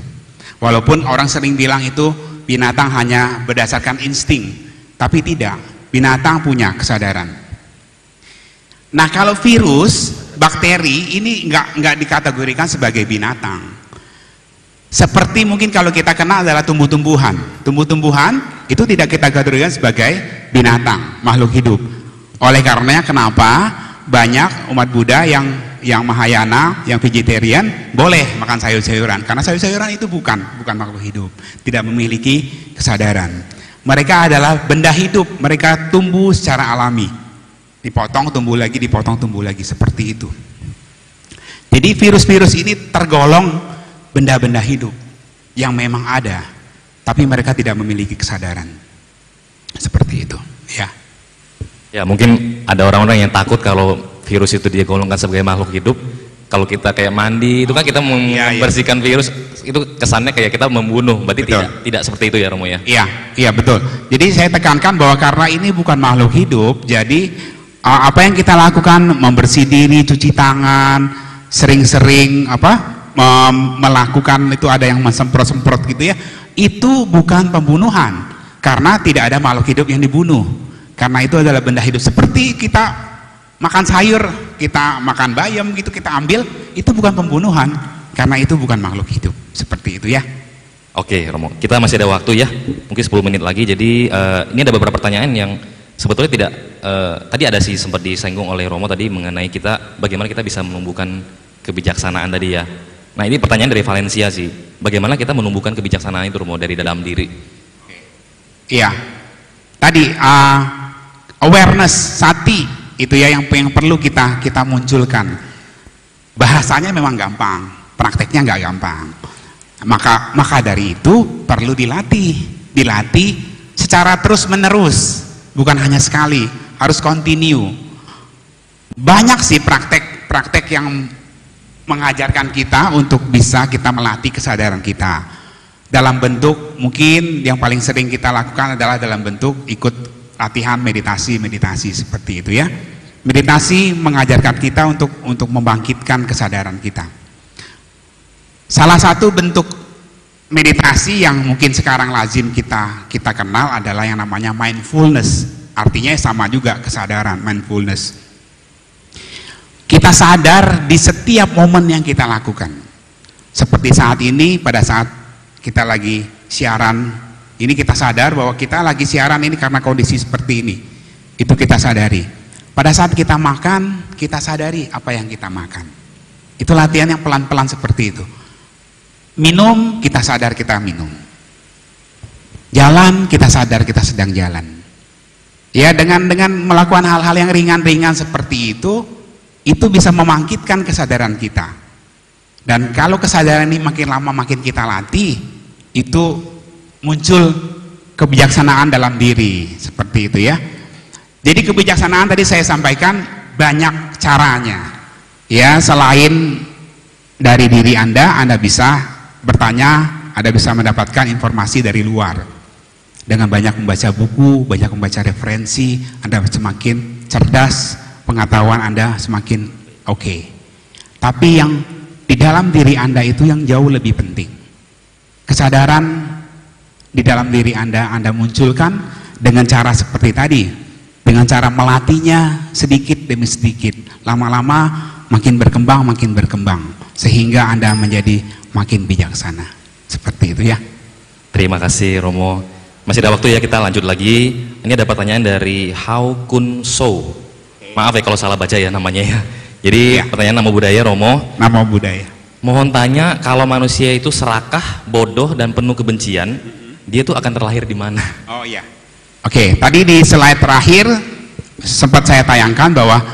Walaupun orang sering bilang itu binatang hanya berdasarkan insting, tapi tidak. Binatang punya kesadaran. Nah, kalau virus, bakteri ini nggak dikategorikan sebagai binatang. Seperti mungkin kalau kita kenal adalah tumbuh-tumbuhan. Tumbuh-tumbuhan itu tidak kita kategorikan sebagai binatang, makhluk hidup. Oleh karenanya kenapa banyak umat Buddha yang Mahayana, yang vegetarian boleh makan sayur-sayuran, karena sayur-sayuran itu bukan makhluk hidup, tidak memiliki kesadaran. Mereka adalah benda hidup, mereka tumbuh secara alami. Dipotong tumbuh lagi, dipotong tumbuh lagi, seperti itu. Jadi virus-virus ini tergolong benda-benda hidup yang memang ada, tapi mereka tidak memiliki kesadaran. Seperti itu, ya. Ya, mungkin ada orang-orang yang takut kalau virus itu dia golongkan sebagai makhluk hidup. Kalau kita kayak mandi, itu kan kita membersihkan virus, itu kesannya kayak kita membunuh. Berarti tidak seperti itu ya Romo ya? Iya betul. Jadi saya tekankan bahwa karena ini bukan makhluk hidup, jadi apa yang kita lakukan, membersih diri, cuci tangan, sering-sering melakukan itu ada yang semprot-semprot gitu ya, itu bukan pembunuhan, karena tidak ada makhluk hidup yang dibunuh, karena itu adalah benda hidup. Seperti kita makan sayur, kita makan bayam gitu, kita ambil, itu bukan pembunuhan, karena itu bukan makhluk hidup. Seperti itu ya. Oke Romo, kita masih ada waktu ya, mungkin 10 menit lagi. Jadi ini ada beberapa pertanyaan yang sebetulnya tidak tadi ada sih sempat disinggung oleh Romo tadi mengenai bagaimana kita bisa menumbuhkan kebijaksanaan tadi ya. Nah, ini pertanyaan dari Valencia sih, bagaimana kita menumbuhkan kebijaksanaan itu Romo dari dalam diri? Iya, tadi awareness, sati itu ya yang perlu kita munculkan. Bahasanya memang gampang, prakteknya nggak gampang. Maka dari itu perlu dilatih secara terus menerus. Bukan hanya sekali, harus continue. Banyak sih praktek yang mengajarkan kita untuk bisa kita melatih kesadaran kita. Dalam bentuk, mungkin yang paling sering kita lakukan adalah dalam bentuk ikut latihan meditasi seperti itu ya. Meditasi mengajarkan kita untuk membangkitkan kesadaran kita. Salah satu bentuk meditasi yang mungkin sekarang lazim kita kenal adalah yang namanya mindfulness. Artinya sama juga kesadaran, mindfulness. Kita sadar di setiap momen yang kita lakukan. Seperti saat ini, pada saat kita lagi siaran, ini kita sadar bahwa kita lagi siaran ini karena kondisi seperti ini. Itu kita sadari. Pada saat kita makan, kita sadari apa yang kita makan. Itu latihan yang pelan-pelan seperti itu. Minum, kita sadar kita minum. Jalan, kita sadar kita sedang jalan. Ya, dengan melakukan hal-hal yang ringan-ringan seperti itu bisa membangkitkan kesadaran kita. Dan kalau kesadaran ini makin lama makin kita latih, itu muncul kebijaksanaan dalam diri, seperti itu ya. Jadi kebijaksanaan tadi saya sampaikan banyak caranya. Ya, selain dari diri Anda bisa bertanya, Anda bisa mendapatkan informasi dari luar. Dengan banyak membaca buku, banyak membaca referensi, Anda semakin cerdas, pengetahuan Anda semakin oke. Tapi yang di dalam diri Anda itu yang jauh lebih penting. Kesadaran di dalam diri Anda munculkan dengan cara seperti tadi. Dengan cara melatihnya sedikit demi sedikit, lama-lama makin berkembang, sehingga Anda menjadi makin bijaksana. Seperti itu ya. Terima kasih Romo. Masih ada waktu ya, kita lanjut lagi. Ini ada pertanyaan dari Hao Kun So. Maaf ya kalau salah baca ya namanya ya. Jadi pertanyaan nama budaya Romo. Nama budaya. Mohon tanya, kalau manusia itu serakah, bodoh dan penuh kebencian, dia tuh akan terlahir di mana? Oh iya. Oke, tadi di slide terakhir sempat saya tayangkan bahwa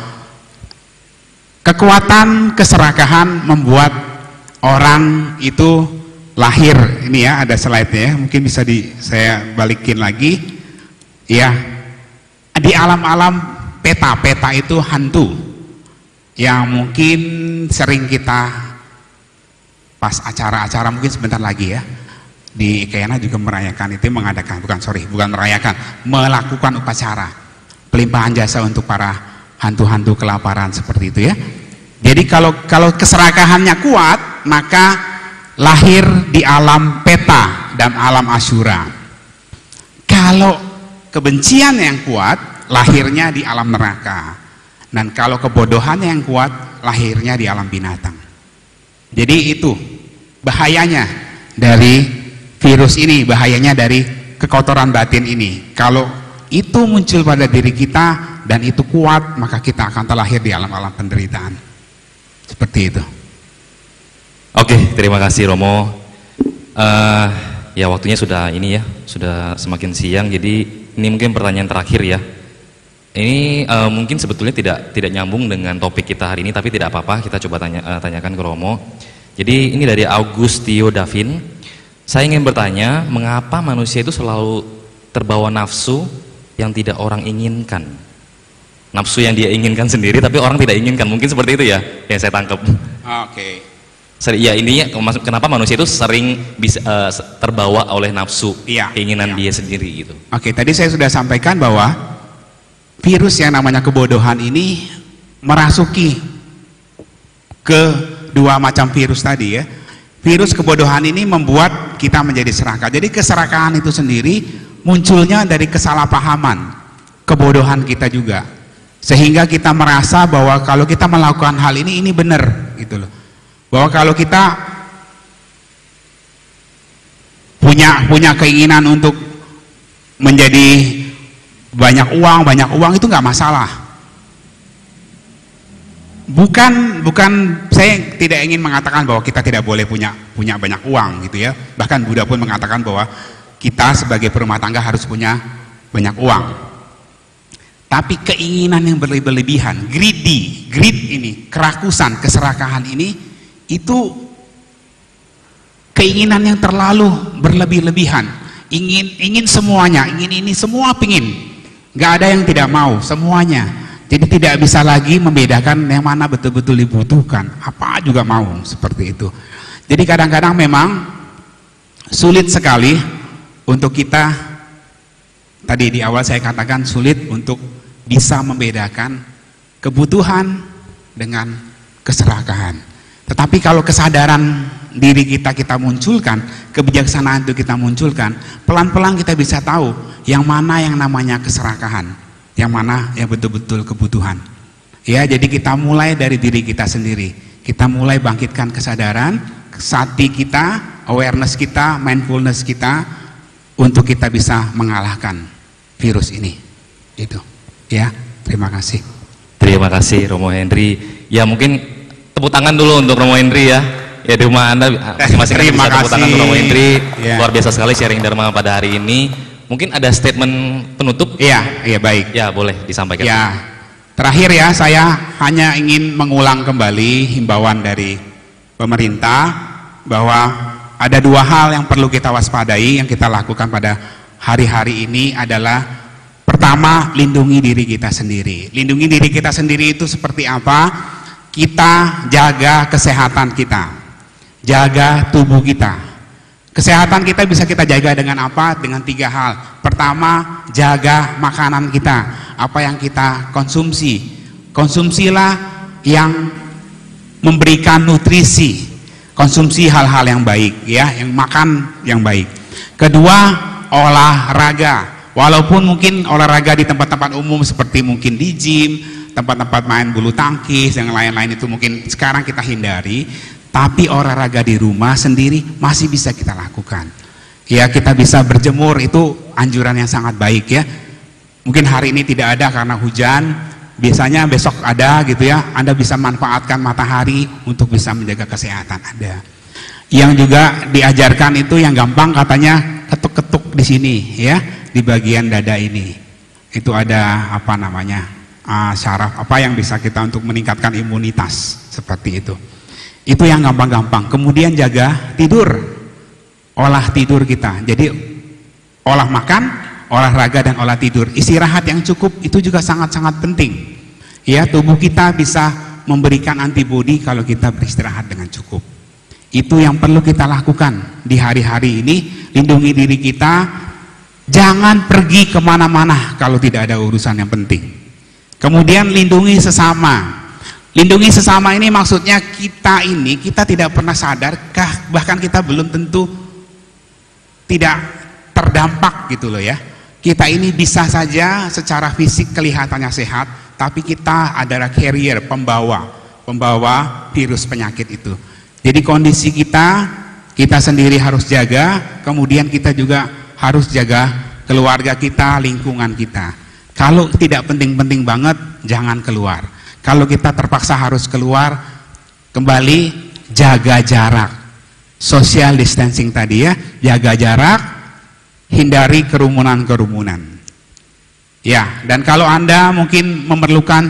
kekuatan keserakahan membuat orang itu lahir. Ini ya, ada slide-nya ya, mungkin bisa saya balikin lagi ya. Di alam-alam peta itu hantu yang mungkin sering kita pas acara-acara, mungkin sebentar lagi ya, di Ikeyana juga merayakan itu, melakukan upacara pelimpahan jasa untuk para hantu-hantu kelaparan seperti itu ya. Jadi kalau keserakahannya kuat, maka lahir di alam peta dan alam asyura. Kalau kebencian yang kuat, lahirnya di alam neraka. Dan kalau kebodohan yang kuat, lahirnya di alam binatang. Jadi itu bahayanya dari virus ini, bahayanya dari kekotoran batin ini. Kalau itu muncul pada diri kita dan itu kuat, maka kita akan terlahir di alam-alam penderitaan. Seperti itu. Oke, terima kasih Romo. Ya waktunya sudah ini ya, sudah semakin siang. Jadi ini mungkin pertanyaan terakhir ya. Ini mungkin sebetulnya tidak nyambung dengan topik kita hari ini, tapi tidak apa-apa, kita coba tanyakan ke Romo. Jadi ini dari Augustio Davin. Saya ingin bertanya, mengapa manusia itu selalu terbawa nafsu yang tidak orang inginkan? Nafsu yang dia inginkan sendiri, tapi orang tidak inginkan. Mungkin seperti itu ya, yang saya tangkap. Oke. Ya intinya, kenapa manusia itu sering bisa terbawa oleh nafsu, keinginan dia sendiri gitu. Oke, tadi saya sudah sampaikan bahwa virus yang namanya kebodohan ini merasuki ke dua macam virus tadi ya. Virus kebodohan ini membuat kita menjadi serakah. Jadi keserakahan itu sendiri munculnya dari kesalahpahaman, kebodohan kita juga. Sehingga kita merasa bahwa kalau kita melakukan hal ini benar gitu loh. Bahwa kalau kita punya keinginan untuk menjadi banyak uang itu nggak masalah. Bukan saya tidak ingin mengatakan bahwa kita tidak boleh punya banyak uang gitu ya. Bahkan Buddha pun mengatakan bahwa kita sebagai perumah tangga harus punya banyak uang. Tapi keinginan yang berlebihan, greed ini, kerakusan, keserakahan ini, itu keinginan yang terlalu berlebih-lebihan. Ingin semuanya, ingin ini semua pingin. Nggak ada yang tidak mau, semuanya. Jadi tidak bisa lagi membedakan yang mana betul-betul dibutuhkan, apa juga mau, seperti itu. Jadi kadang-kadang memang sulit sekali untuk kita, tadi di awal saya katakan sulit untuk bisa membedakan kebutuhan dengan keserakahan. Tetapi kalau kesadaran diri kita munculkan, kebijaksanaan itu kita munculkan, pelan-pelan kita bisa tahu yang mana yang namanya keserakahan, yang mana yang betul-betul kebutuhan. Ya, jadi kita mulai dari diri kita sendiri. Kita mulai bangkitkan kesadaran, sati kita, awareness kita, mindfulness kita, untuk kita bisa mengalahkan virus ini. Itu. Ya, terima kasih. terima kasih Romo Henry. Ya mungkin tepuk tangan dulu untuk Romo Henry ya. Ya di rumah Anda masing-masing bisa tepuk tangan untuk Romo Henry. Luar biasa sekali sharing Dharma pada hari ini. Mungkin ada statement penutup? Iya, baik. Ya, boleh disampaikan. Ya, terakhir ya, saya hanya ingin mengulang kembali himbauan dari pemerintah bahwa ada dua hal yang perlu kita waspadai yang kita lakukan pada hari-hari ini adalah pertama, lindungi diri kita sendiri. Lindungi diri kita sendiri itu seperti apa? Kita jaga kesehatan kita. Jaga tubuh kita. Kesehatan kita bisa kita jaga dengan apa? Dengan tiga hal. Pertama, jaga makanan kita. Apa yang kita konsumsi. Konsumsilah yang memberikan nutrisi. Konsumsi hal-hal yang baik, ya, yang makan yang baik. Kedua, olahraga. Walaupun mungkin olahraga di tempat-tempat umum seperti mungkin di gym, tempat-tempat main bulu tangkis, yang lain-lain itu mungkin sekarang kita hindari. Tapi olahraga di rumah sendiri masih bisa kita lakukan. Ya, kita bisa berjemur, itu anjuran yang sangat baik ya. Mungkin hari ini tidak ada karena hujan, biasanya besok ada gitu ya. Anda bisa manfaatkan matahari untuk bisa menjaga kesehatan Anda. Yang juga diajarkan itu yang gampang katanya ketuk-ketuk di sini ya, di bagian dada ini. Itu ada apa namanya? Syaraf apa yang bisa kita untuk meningkatkan imunitas seperti itu. Itu yang gampang-gampang. Kemudian jaga tidur, olah tidur kita. Jadi olah makan, olahraga dan olah tidur. Istirahat yang cukup itu juga sangat-sangat penting. Ya, tubuh kita bisa memberikan antibodi kalau kita beristirahat dengan cukup. Itu yang perlu kita lakukan di hari-hari ini. Lindungi diri kita. Jangan pergi kemana-mana kalau tidak ada urusan yang penting. Kemudian lindungi sesama. Lindungi sesama ini maksudnya kita tidak pernah sadarkah, bahkan kita belum tentu tidak terdampak gitu loh ya. Kita ini bisa saja secara fisik kelihatannya sehat, tapi kita adalah carrier, pembawa virus penyakit itu. Jadi kondisi kita sendiri harus jaga, kemudian kita juga harus jaga keluarga kita, lingkungan kita. Kalau tidak penting-penting banget, jangan keluar. Kalau kita terpaksa harus keluar, kembali jaga jarak, social distancing tadi ya, jaga jarak, hindari kerumunan-kerumunan. Ya, dan kalau Anda mungkin memerlukan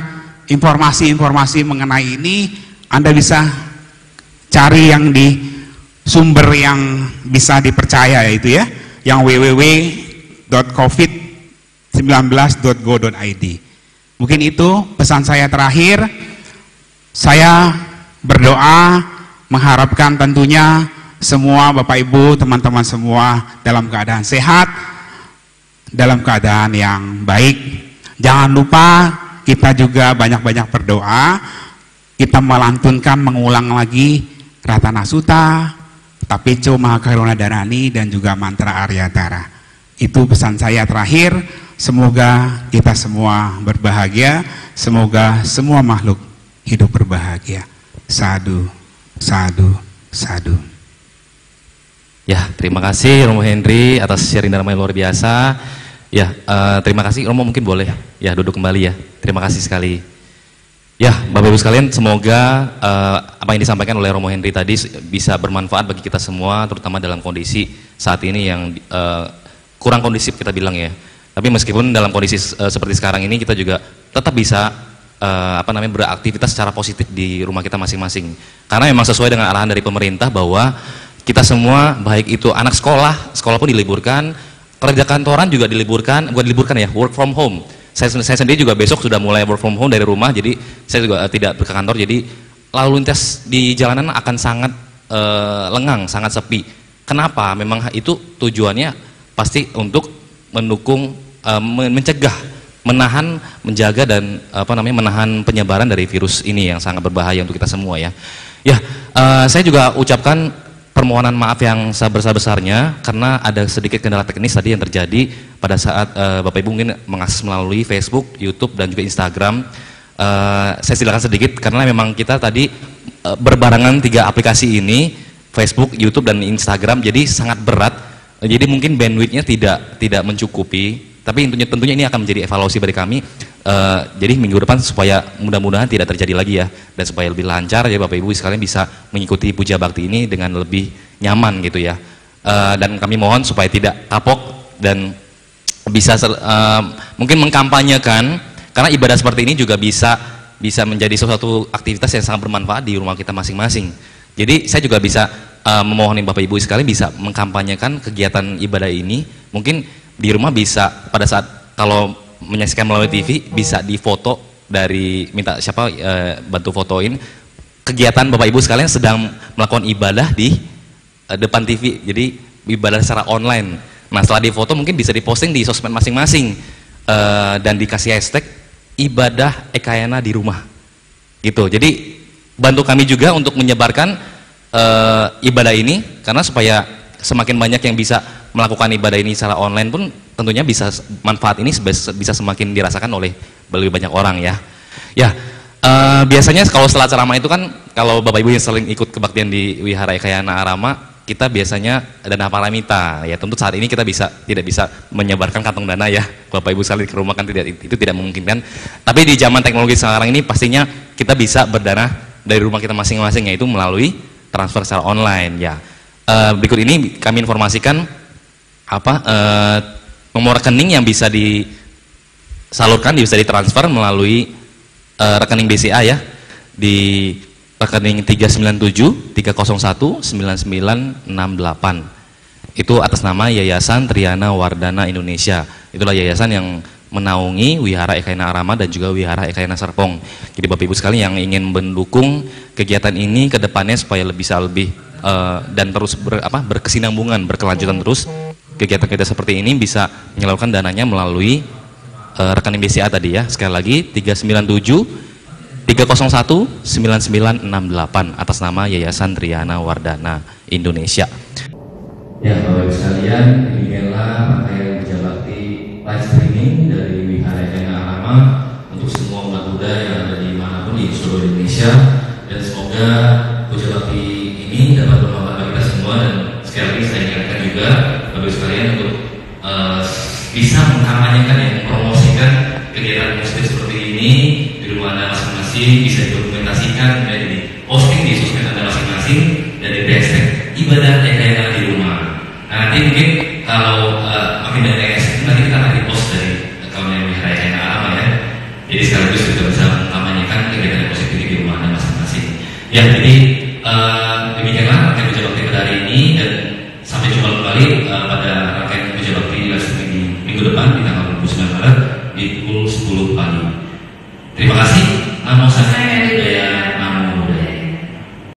informasi-informasi mengenai ini, Anda bisa cari yang di sumber yang bisa dipercaya yaitu ya, yang www.covid19.go.id. Mungkin itu pesan saya terakhir. Saya berdoa mengharapkan tentunya semua Bapak Ibu, teman-teman semua dalam keadaan sehat, dalam keadaan yang baik. Jangan lupa kita juga banyak-banyak berdoa. Kita melantunkan, mengulang lagi Ratana Sutta, Tapeco Mahakaruna Dharani, dan juga mantra Aryatara. Itu pesan saya terakhir. Semoga kita semua berbahagia, semoga semua makhluk hidup berbahagia. Sadu, sadu, sadu. Ya, terima kasih Romo Henry atas sharing Dharma yang luar biasa. Ya, terima kasih Romo, mungkin boleh ya duduk kembali ya. Terima kasih sekali. Ya, Bapak Ibu sekalian, semoga apa yang disampaikan oleh Romo Henry tadi bisa bermanfaat bagi kita semua, terutama dalam kondisi saat ini yang kurang kondusif kita bilang ya. Tapi meskipun dalam kondisi seperti sekarang ini kita juga tetap bisa beraktivitas secara positif di rumah kita masing-masing. Karena memang sesuai dengan arahan dari pemerintah bahwa kita semua, baik itu anak sekolah pun diliburkan, kerja kantoran juga diliburkan, bukan diliburkan ya, work from home. Saya sendiri juga besok sudah mulai work from home dari rumah, jadi saya juga tidak ke kantor, jadi lalu lintas di jalanan akan sangat lengang, sangat sepi. Kenapa? Memang itu tujuannya pasti untuk mendukung, mencegah, menahan, menjaga dan menahan penyebaran dari virus ini yang sangat berbahaya untuk kita semua ya. Ya, saya juga ucapkan permohonan maaf yang sebesar-besarnya karena ada sedikit kendala teknis tadi yang terjadi pada saat Bapak Ibu mungkin mengakses melalui Facebook, YouTube dan juga Instagram. Saya silakan sedikit karena memang kita tadi berbarengan 3 aplikasi ini, Facebook, YouTube dan Instagram, jadi sangat berat. Jadi mungkin bandwidthnya tidak mencukupi. Tapi tentunya ini akan menjadi evaluasi bagi kami. Jadi minggu depan supaya mudah-mudahan tidak terjadi lagi ya, dan supaya lebih lancar ya Bapak Ibu sekalian bisa mengikuti puja bakti ini dengan lebih nyaman gitu ya. Dan kami mohon supaya tidak kapok dan bisa mungkin mengkampanyekan, karena ibadah seperti ini juga bisa menjadi suatu aktivitas yang sangat bermanfaat di rumah kita masing-masing. Jadi saya juga bisa memohon Bapak Ibu sekalian bisa mengkampanyekan kegiatan ibadah ini. Mungkin di rumah bisa pada saat kalau menyaksikan melalui TV bisa difoto, dari minta siapa bantu fotoin kegiatan Bapak Ibu sekalian sedang melakukan ibadah di depan TV, jadi ibadah secara online. Nah setelah difoto mungkin bisa diposting di sosmed masing-masing dan dikasih hashtag ibadah Ekayana di rumah gitu. Jadi bantu kami juga untuk menyebarkan ibadah ini, karena supaya semakin banyak yang bisa melakukan ibadah ini secara online pun tentunya bisa manfaat ini bisa semakin dirasakan oleh lebih banyak orang ya. Ya biasanya kalau setelah ceramah itu kan, kalau Bapak Ibu yang sering ikut kebaktian di Wihara Ekayana Arama, kita biasanya dana paramita ya. Tentu saat ini kita tidak bisa menyebarkan kantong dana ya Bapak Ibu sekalian ke rumah, kan itu tidak memungkinkan. Tapi di zaman teknologi sekarang ini pastinya kita bisa berdana dari rumah kita masing-masing, yaitu melalui transfer secara online ya. Berikut ini kami informasikan nomor rekening yang bisa disalurkan, bisa ditransfer melalui rekening BCA ya, di rekening 397 301 9968. Itu atas nama Yayasan Triana Wardana Indonesia. Itulah yayasan yang menaungi Wihara Ekayana Arama dan juga Wihara Ekayana Serpong. Jadi Bapak Ibu sekalian yang ingin mendukung kegiatan ini ke depannya supaya bisa lebih dan terus berkesinambungan, berkelanjutan terus, kegiatan kita seperti ini bisa menyalurkan dananya melalui rekening BCA tadi ya. Sekali lagi 397 301 9968 atas nama Yayasan Triana Wardana Indonesia. Ya Bapak Ibu sekalian, demikianlah rangkaian puja bakti live streaming dari Wihara Ekayana Arama untuk semua umat Buddha yang ada di manapun di seluruh Indonesia, dan semoga puja bakti ini dapat bermanfaat bagi kita semua. Dan sekali lagi saya ingatkan juga Bapak Ibu sekalian untuk bisa mengkampanyekan dan mempromosikan kegiatan positif seperti ini di rumah Anda masing-masing, bisa didokumentasikan dan di posting di sosmed Anda masing-masing dan di hashtag ibadah Ekayana di rumah. Nah nanti mungkin kalau makin banyak hashtag nanti kita akan repost dari akunnya Wihara Ekayana Arama ya. Jadi sekaligus kita bisa mengkampanyekan kegiatan positif di rumah Anda masing-masing. Ya jadi demikianlah rangkaian puja bakti pada hari ini, dan sampai jumpa kembali pada